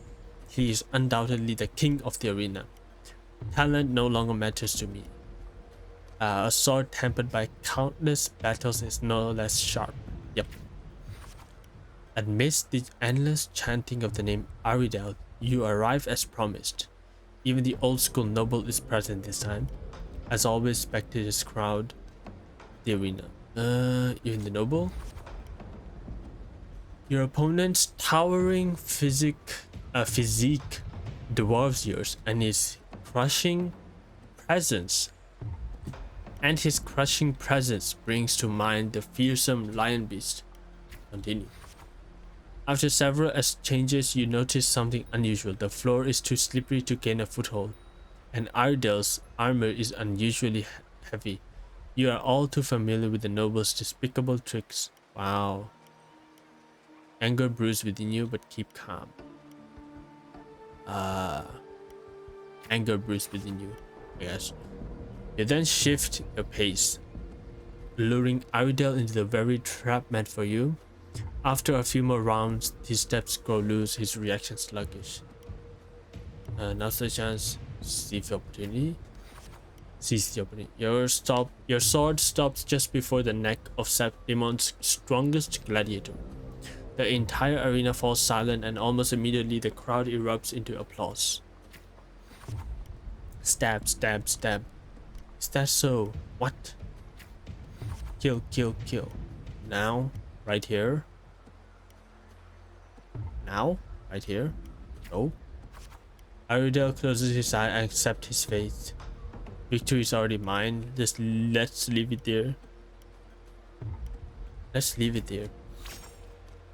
He is undoubtedly the king of the arena. Talent no longer matters to me. A sword tempered by countless battles is no less sharp. Yep. Amidst the endless chanting of the name Aridel, you arrive as promised. Even the old school noble is present this time. As always, spectators crowd the arena. Even the noble? Your opponent's towering physique dwarfs yours, and his crushing presence brings to mind the fearsome lion beast. Continue. After several exchanges, you notice something unusual. The floor is too slippery to gain a foothold, and Aridel's armor is unusually heavy. You are all too familiar with the noble's despicable tricks. Wow. Anger brews within you, but keep calm. Anger brews within you, I guess. You then shift your pace, luring Aridel into the very trap meant for you. After a few more rounds, his steps grow loose, his reaction sluggish. Now's the chance. Seize the opportunity. Your sword stops just before the neck of Septimon's strongest gladiator. The entire arena falls silent, and almost immediately the crowd erupts into applause. Stab, stab, stab. Is that so? What? Kill, kill, kill. Now, right here. Now, right here. No. Aridel closes his eye and accepts his fate. Victory is already mine. Just let's leave it there. Let's leave it there.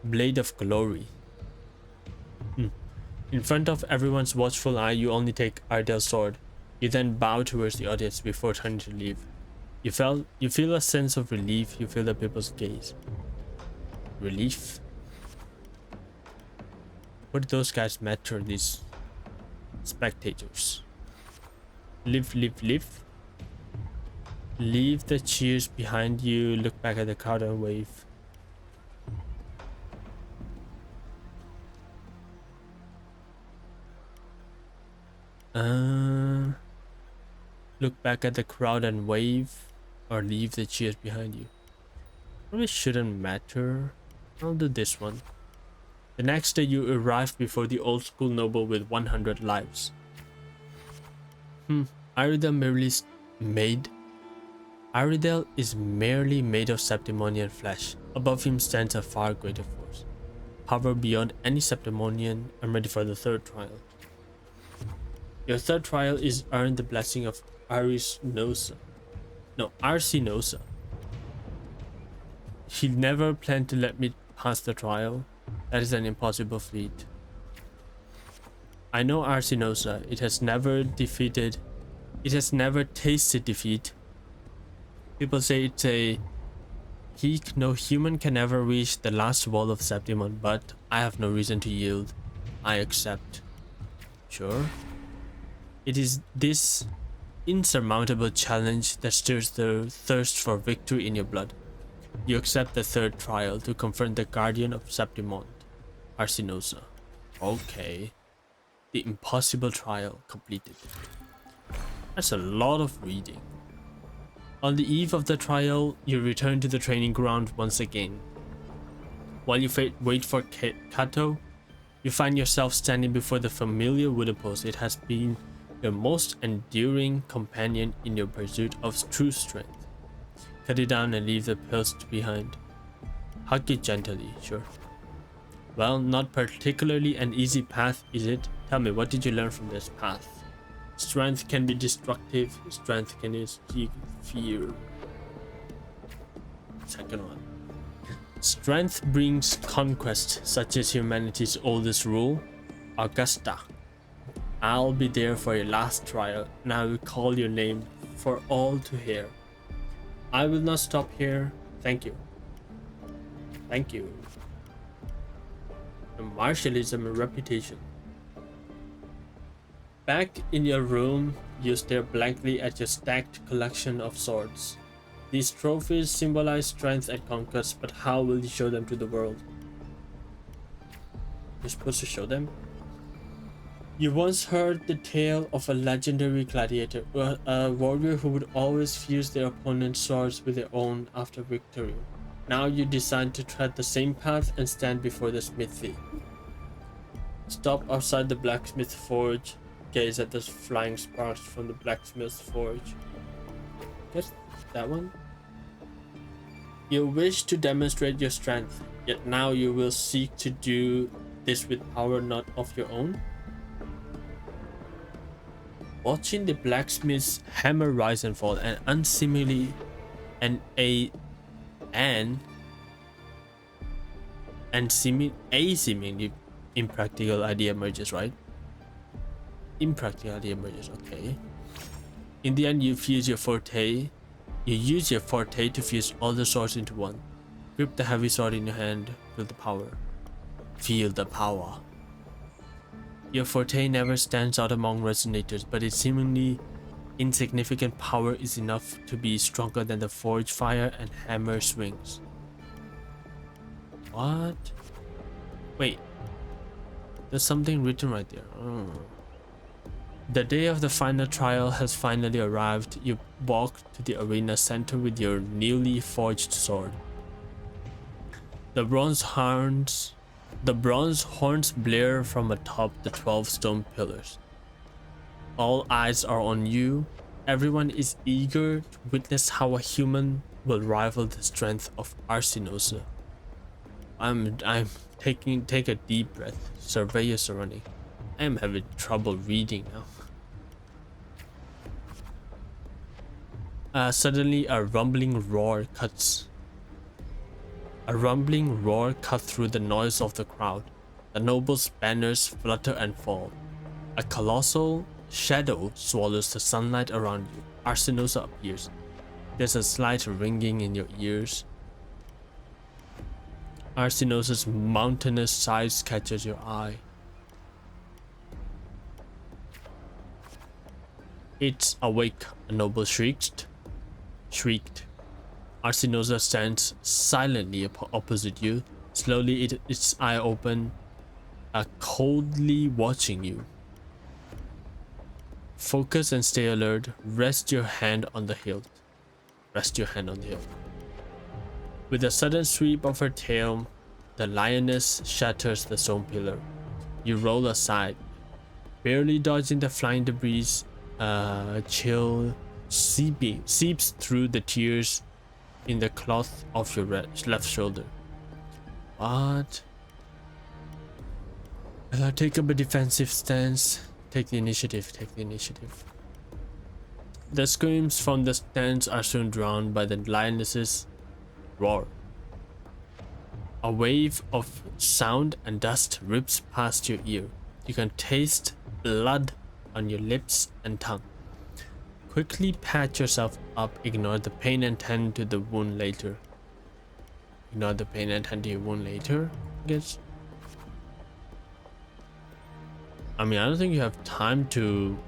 Blade of Glory. In front of everyone's watchful eye, you only take Aridel's sword. You then bow towards the audience before turning to leave. You feel a sense of relief. You feel the people's gaze. Relief? What did those guys matter, these spectators? Live, live, live. Leave the cheers behind you. Look back at the crowd and wave. Look back at the crowd and wave, or leave the cheers behind you. Probably shouldn't matter. I'll do this one. The next day you arrive before the old school noble with 100 lives. Aridel is merely made of Septimonian flesh. Above him stands a far greater force. Power beyond any Septimonian. I'm ready for the third trial. Your third trial is earn the blessing of Arsinosa. He never planned to let me pass the trial. That is an impossible feat. I know Arsinosa. It has never tasted defeat. People say it's a peak no human can ever reach, the last wall of Septimon, but I have no reason to yield. I accept. Sure. It is this insurmountable challenge that stirs the thirst for victory in your blood. You accept the third trial to confront the guardian of Septimon, Arsinosa. Okay. The impossible trial completed. That's a lot of reading. On the eve of the trial, you return to the training ground once again. While you wait for Kato, you find yourself standing before the familiar wooden post. It has been your most enduring companion in your pursuit of true strength. Cut it down and leave the post behind. Hug it gently, sure. Well, not particularly an easy path, is it? Tell me, what did you learn from this path? Strength can be destructive. Strength can instill fear. Second one. Strength brings conquest, such as humanity's oldest rule, Augusta. I'll be there for your last trial, and I will call your name for all to hear. I will not stop here. Thank you. Thank you. The martialism and reputation. Back in your room, you stare blankly at your stacked collection of swords. These trophies symbolize strength and conquest, but how will you show them to the world? You're supposed to show them? You once heard the tale of a legendary gladiator, a warrior who would always fuse their opponent's swords with their own after victory. Now you decide to tread the same path and stand before the smithy. Stop outside the blacksmith forge. Gaze at the flying sparks from the blacksmith's forge. Guess that one? You wish to demonstrate your strength, yet now you will seek to do this with power not of your own? Watching the blacksmith's hammer rise and fall, and unseemly and a seemingly impractical idea emerges, right? Impractical idea emerges, okay. In the end, you use your forte to fuse all the swords into one. Grip the heavy sword in your hand, feel the power. Feel the power. Your forte never stands out among resonators, but its seemingly insignificant power is enough to be stronger than the forge fire and hammer swings. What? Wait. There's something written right there. Oh. The day of the final trial has finally arrived. You walk to the arena center with your newly forged sword. The bronze horns blare from atop the 12 stone pillars. All eyes are on you. Everyone is eager to witness how a human will rival the strength of Arsinosa. Take a deep breath. Survey your surrounding. I am having trouble reading now. Suddenly a rumbling roar cuts through the noise of the crowd. The nobles' banners flutter and fall. A colossal shadow swallows the sunlight around you. Arsinosa appears. There's a slight ringing in your ears. Arsinosa's mountainous size catches your eye. It's awake, a noble shrieked. Arsinosa stands silently opposite you. Slowly its eye open, coldly watching you. Focus and stay alert. Rest your hand on the hilt. With a sudden sweep of her tail, the lioness shatters the stone pillar. You roll aside, barely dodging the flying debris. Chill seeps through the tears in the cloth of your left shoulder. What? Take up a defensive stance. Take the initiative. The screams from the stance are soon drowned by the lioness's roar. A wave of sound and dust rips past your ear. You can taste blood on your lips and tongue. Quickly patch yourself up. Ignore the pain and tend to the wound later. I guess. I mean, I don't think you have time to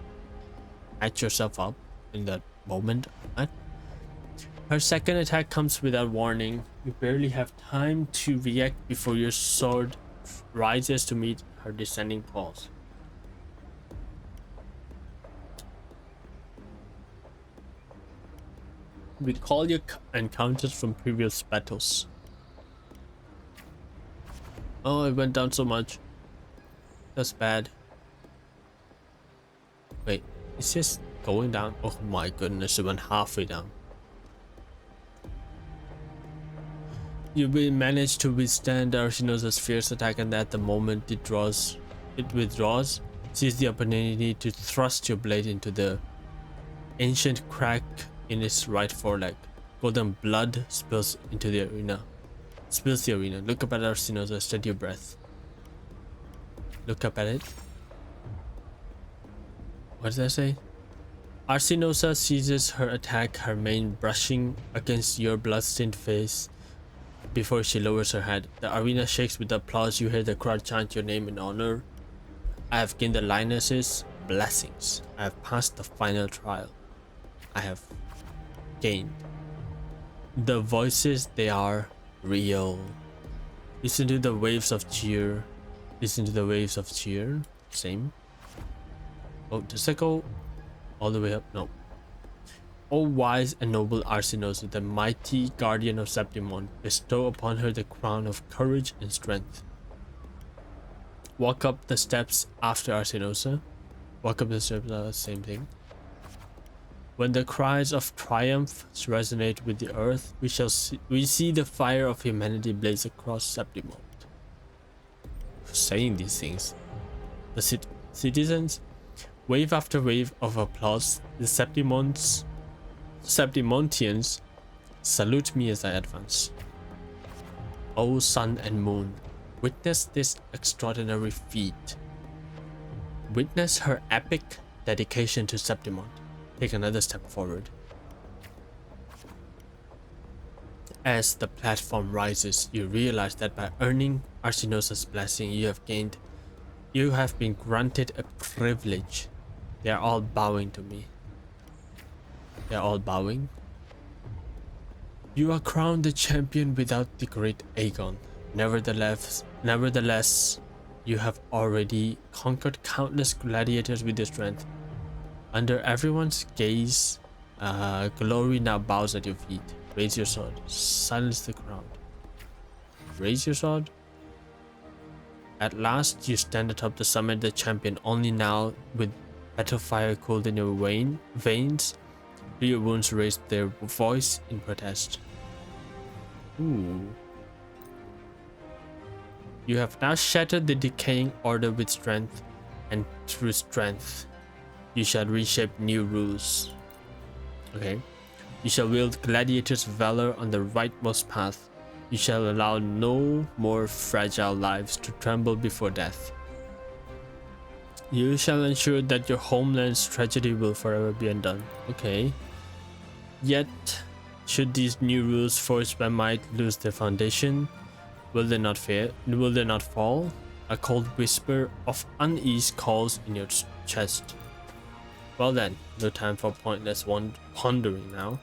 patch yourself up in that moment. Right? Her second attack comes without warning. You barely have time to react before your sword rises to meet her descending paws. Recall your encounters from previous battles. Oh, it went down so much. That's bad. Wait, it's just going down. Oh my goodness, it went halfway down. You will manage to withstand Arsinosa's fierce attack, and at the moment it withdraws, seize the opportunity to thrust your blade into the ancient crack in its right foreleg. Golden blood spills the arena. Look up at Arsinosa, steady your breath. Look up at it. What did I say? Arsinosa seizes her attack, her mane brushing against your bloodstained face before she lowers her head. The arena shakes with applause. You hear the crowd chant your name in honor. I have gained the lioness's blessings. I have passed the final trial. I have gained. The voices, they are real. Listen to the waves of cheer. Listen to the waves of cheer. Same. Oh, does that go all the way up? No. O wise and noble Arsinosa, the mighty guardian of Septimon, bestow upon her the crown of courage and strength. Walk up the steps after Arsinosa. Walk up the steps, same thing. When the cries of triumph resonate with the earth, we see the fire of humanity blaze across Septimon. Saying these things, the citizens, wave after wave of applause, the Septimontians salute me as I advance. O sun and moon, witness this extraordinary feat. Witness her epic dedication to Septimon. Take another step forward. As the platform rises, you realize that by earning Arsinosa's blessing, you have been granted a privilege. They are all bowing to me. They are all bowing. You are crowned the champion without the great Aegon. Nevertheless, you have already conquered countless gladiators with your strength. Under everyone's gaze, glory now bows at your feet. Raise your sword. Silence the crowd. Raise your sword. At last, you stand atop the summit, the champion. Only now, with battle fire cooled in your veins, do your wounds raise their voice in protest. Ooh. You have now shattered the decaying order with strength, and through strength, you shall reshape new rules. Okay. You shall wield gladiators' valor on the rightmost path. You shall allow no more fragile lives to tremble before death. You shall ensure that your homeland's tragedy will forever be undone. Okay. Yet, should these new rules forged by might lose their foundation, will they not fall? A cold whisper of unease calls in your chest. Well then, no time for pointless pondering now.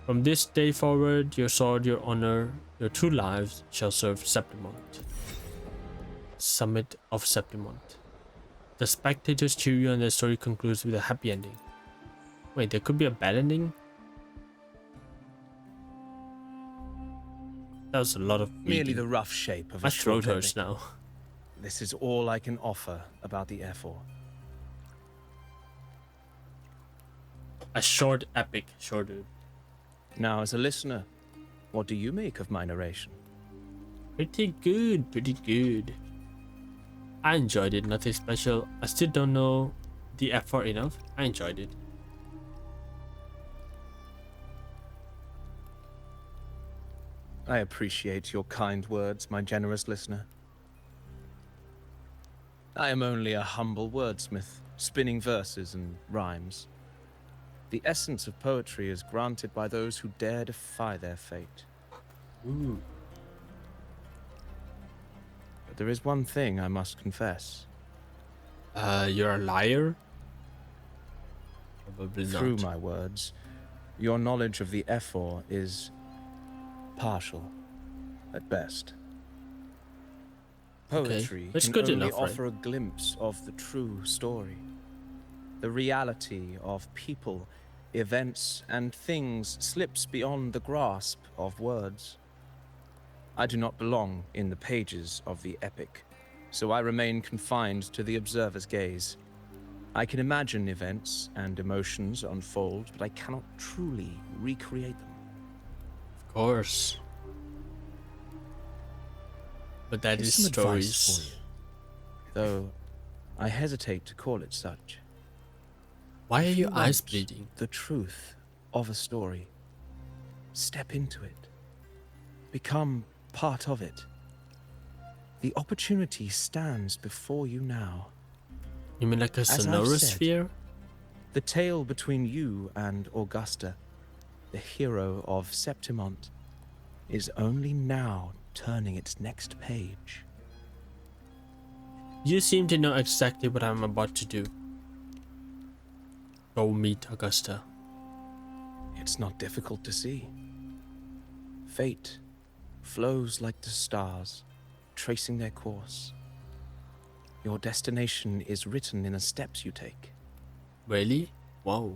From this day forward, your sword, your honor, your true lives shall serve Septimont. Summit of Septimont. The spectators cheer you and the story concludes with a happy ending. Wait, there could be a bad ending? That was a lot of reading. Merely the rough shape of my a throat short hurts epic. now. This is all I can offer about the Ephor. A short epic, sure dude. Now, as a listener, what do you make of my narration? Pretty good, pretty good. I enjoyed it, nothing special. I still don't know the effort enough. I enjoyed it. I appreciate your kind words, my generous listener. I am only a humble wordsmith, spinning verses and rhymes. The essence of poetry is granted by those who dare defy their fate. Ooh. But there is one thing I must confess. You're a liar? Probably not. Through my words, your knowledge of the Ephor is partial, at best. Poetry That's can good only enough, right? offer a glimpse of the true story. The reality of people, events, and things slips beyond the grasp of words. I do not belong in the pages of the epic, so I remain confined to the observer's gaze. I can imagine events and emotions unfold, but I cannot truly recreate them. Of course. But that Here's is some advice stories. for you, though I hesitate to call it such. Why are If your eyes want bleeding? The truth of a story. Step into it. Become part of it. The opportunity stands before you now. You mean like a I've said, sonorosphere? The tale between you and Augusta, the hero of Septimont, is only now turning its next page. You seem to know exactly what I'm about to do. Go meet Augusta. It's not difficult to see. Fate flows like the stars, tracing their course. Your destination is written in the steps you take. Really? Wow.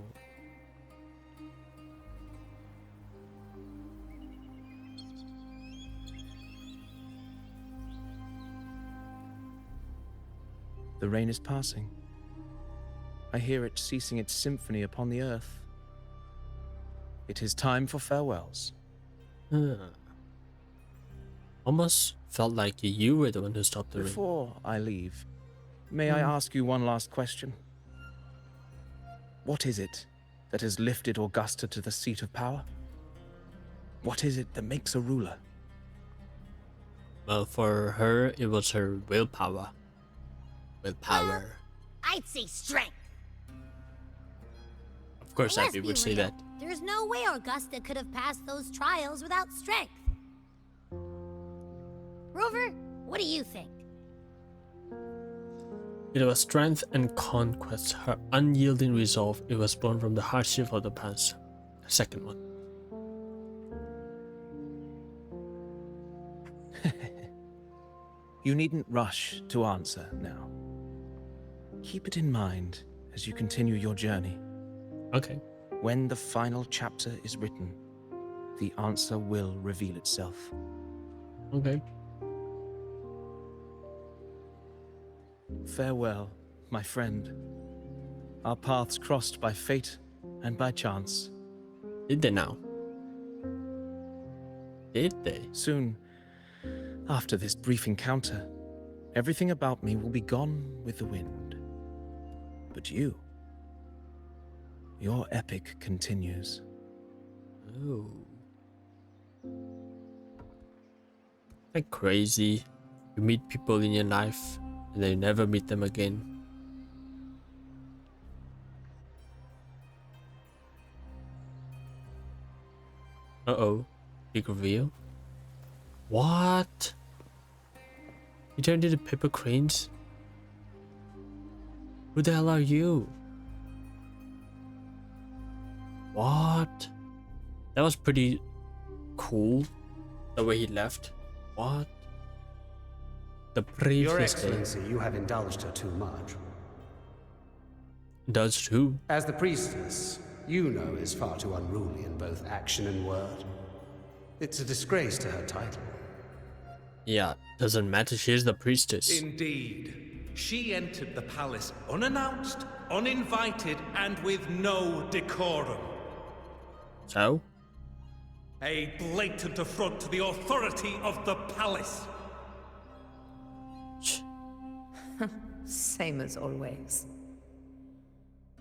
The rain is passing. I hear it ceasing its symphony upon the earth. It is time for farewells. Almost felt like you were the one who stopped the rain. Before I leave, may I ask you one last question? What is it that has lifted Augusta to the seat of power? What is it that makes a ruler? Well, for her, it was her willpower. Willpower. I'd say strength. Of course, Let's Abby be would say real. that. There's no way Augusta could have passed those trials without strength. Rover, what do you think? It was strength and conquest, her unyielding resolve. It was born from the hardship of the past. The second one. You needn't rush to answer now. Keep it in mind as you continue your journey. Okay. When the final chapter is written, the answer will reveal itself. Okay. Farewell, my friend. Our paths crossed by fate and by chance. Did they now? Did they? Soon, after this brief encounter, everything about me will be gone with the wind. But you, your epic continues. Oh. Like crazy. You meet people in your life and then you never meet them again. Uh-oh. Big reveal. What? You turned into paper cranes? Who the hell are you? What? That was pretty cool. The way he left. What? The previous Your day. Excellency, you have indulged her too much. Does too. As the priestess, you know is far too unruly in both action and word. It's a disgrace to her title. Yeah, doesn't matter. She's the priestess. Indeed. She entered the palace unannounced, uninvited, and with no decorum. So? A blatant affront to the authority of the palace. Same as always.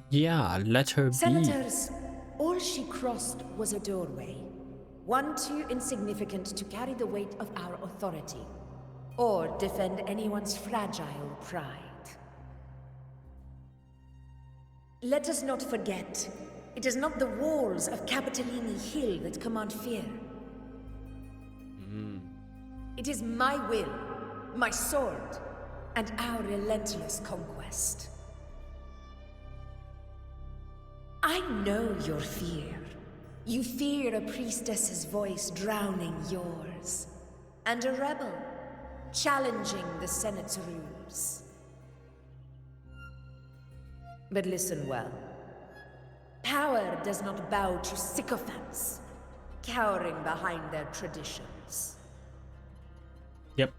Yeah, let her be. Senators, all she crossed was a doorway. One too insignificant to carry the weight of our authority, or defend anyone's fragile pride. Let us not forget, it is not the walls of Capitolini Hill that command fear. It is my will, my sword, and our relentless conquest. I know your fear. You fear a priestess's voice drowning yours, and a rebel challenging the Senate's rules. But listen well. Power does not bow to sycophants, cowering behind their traditions. Yep.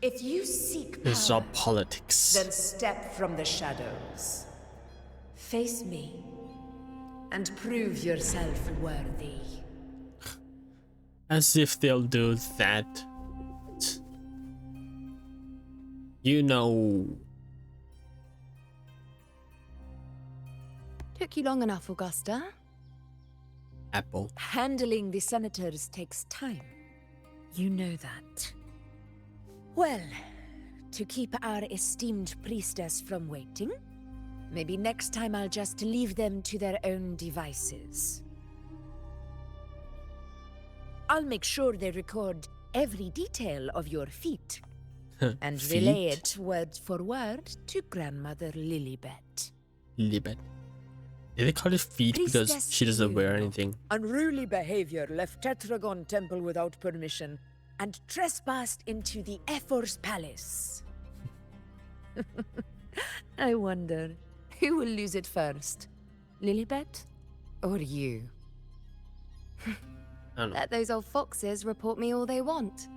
If you seek This is all power, politics. then step from the shadows. Face me, and prove yourself worthy. As if they'll do that. You know. Took you long enough, Augusta. Apple. Handling the senators takes time. You know that. Well, to keep our esteemed priestess from waiting, maybe next time I'll just leave them to their own devices. I'll make sure they record every detail of your feat and relay it word for word to Grandmother Lilibet. Lilibet. Did they call it feet because Priestess she doesn't wear Yuno. anything? Unruly behavior left Tetragon Temple without permission and trespassed into the Ephor's palace. I wonder, who will lose it first? Lilibet or you? I don't know. Let those old foxes report me all they want.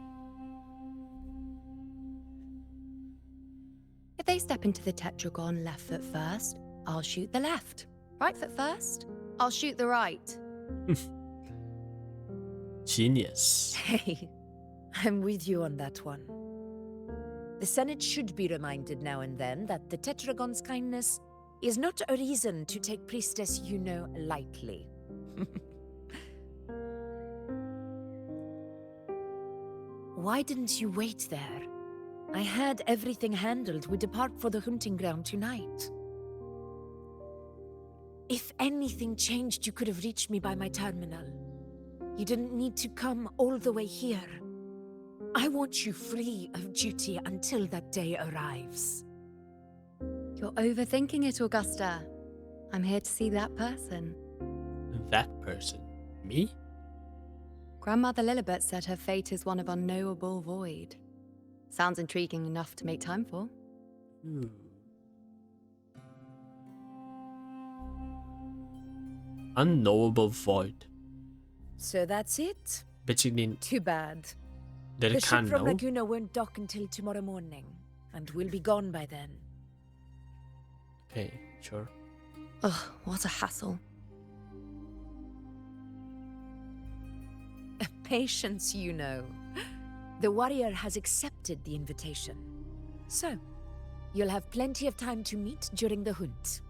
If they step into the Tetragon left foot first, I'll shoot the left. Right foot first, I'll shoot the right. Genius. Hey, I'm with you on that one. The Senate should be reminded now and then that the Tetragon's kindness is not a reason to take Priestess Yuno lightly. Why didn't you wait there? I had everything handled. We depart for the hunting ground tonight. If anything changed, you could have reached me by my terminal. You didn't need to come all the way here. I want you free of duty until that day arrives. You're overthinking it, Augusta. I'm here to see that person. That person. Me? Grandmother Lilibet said her fate is one of unknowable void. Sounds intriguing enough to make time for. Unknowable void. So that's it? Basically, Too bad. that The it ship can't from know. Laguna won't dock until tomorrow morning, and we'll be gone by then. Okay, sure. Ugh, what a hassle. Patience, you know. The warrior has accepted the invitation. So, you'll have plenty of time to meet during the hunt.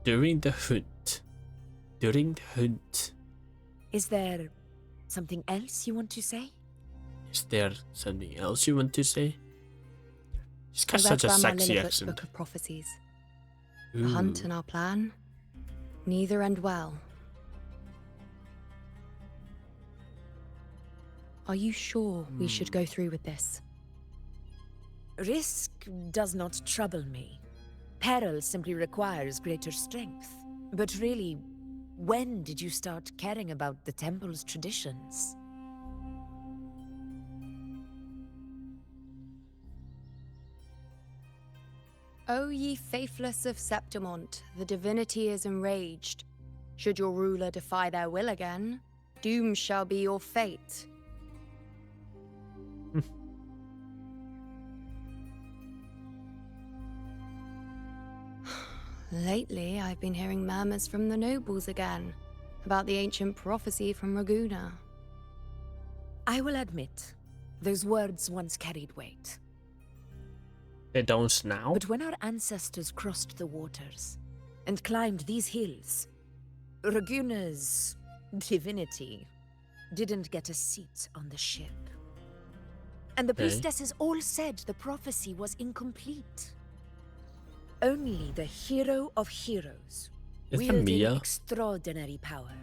During the hunt. During the hunt. Is there something else you want to say? Is there something else you want to say? She's got I read such a Grandma sexy Lilibet's accent. Book of Prophecies. The hunt and our plan, neither end well. Are you sure we should go through with this? Risk does not trouble me. Peril simply requires greater strength. But really, when did you start caring about the temple's traditions? O ye faithless of Septimont, the divinity is enraged. Should your ruler defy their will again, doom shall be your fate. Lately, I've been hearing murmurs from the nobles again about the ancient prophecy from Raguna. I will admit, those words once carried weight. They don't now? But when our ancestors crossed the waters and climbed these hills, Raguna's divinity didn't get a seat on the ship. And the Okay. priestesses all said the prophecy was incomplete. Only the hero of heroes, Is that wielding Mia? extraordinary power,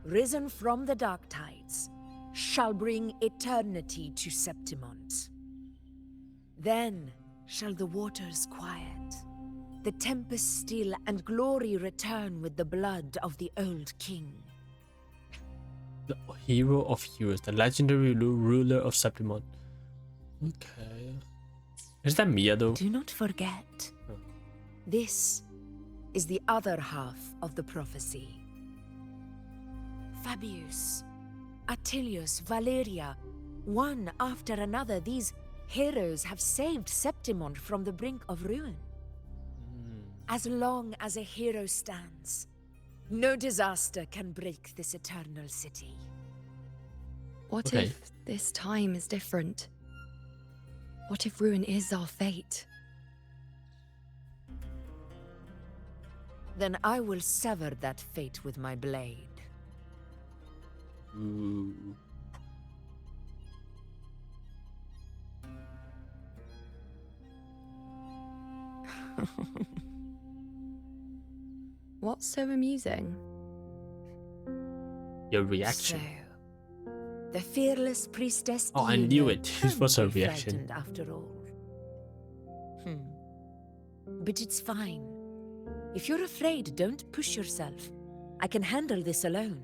risen from the dark tides, shall bring eternity to Septimont. Then shall the waters quiet, the tempest still, and glory return with the blood of the old king. The hero of heroes, the legendary ruler of Septimont. Okay. Is that Mia though? Do not forget, this is the other half of the prophecy. Fabius, Attilius, Valeria, one after another, these heroes have saved Septimont from the brink of ruin. As long as a hero stands, no disaster can break this eternal city. What Okay. if this time is different? What if ruin is our fate? Then I will sever that fate with my blade. Ooh. What's so amusing? Your reaction. So, the fearless priestess. Oh, I knew Ina it. It was her can't be reaction. frightened after all. But it's fine. If you're afraid, don't push yourself. I can handle this alone.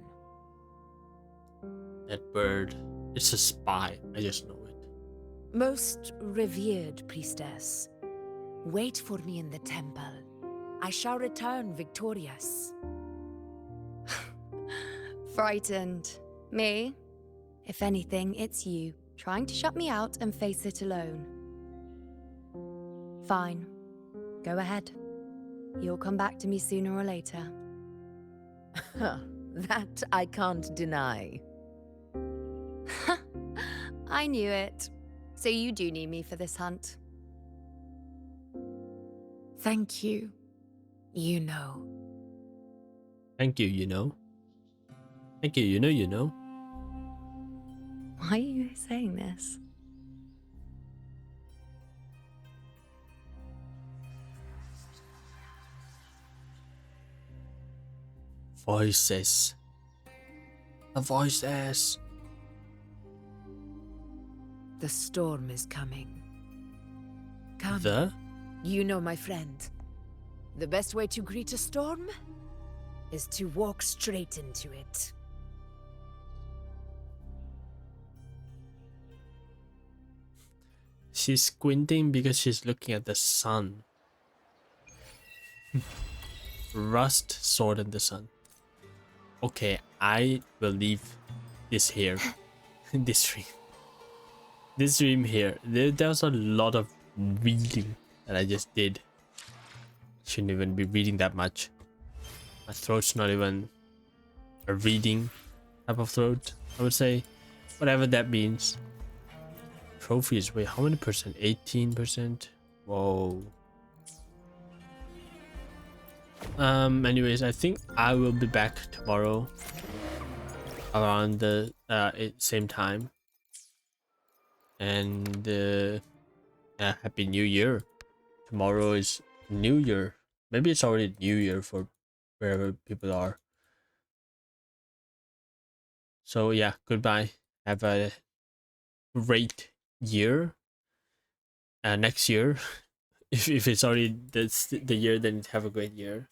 That bird, it's a spy. I just know it. Most revered priestess, wait for me in the temple. I shall return victorious. Frightened. Me? If anything, it's you, trying to shut me out and face it alone. Fine. Go ahead. You'll come back to me sooner or later. That I can't deny. I knew it. So you do need me for this hunt. Thank you. You know. Thank you, you know. Thank you, you know. Why are you saying this? Voices. The voices. The storm is coming. Come. The? You know, my friend. The best way to greet a storm is to walk straight into it. She's squinting because she's looking at the sun. Rust, sword, and the sun. Okay, I will leave this here. This stream. This stream here. There was a lot of reading that I just did. Shouldn't even be reading that much. My throat's not even a reading type of throat, I would say. Whatever that means. Trophies, wait, how many percent? 18%? Whoa. Anyways, I think I will be back tomorrow around the same time. And Happy New Year. Tomorrow is New Year. Maybe it's already New Year for wherever people are. So yeah, goodbye. Have a great year. Next year, if it's already the year, then have a great year.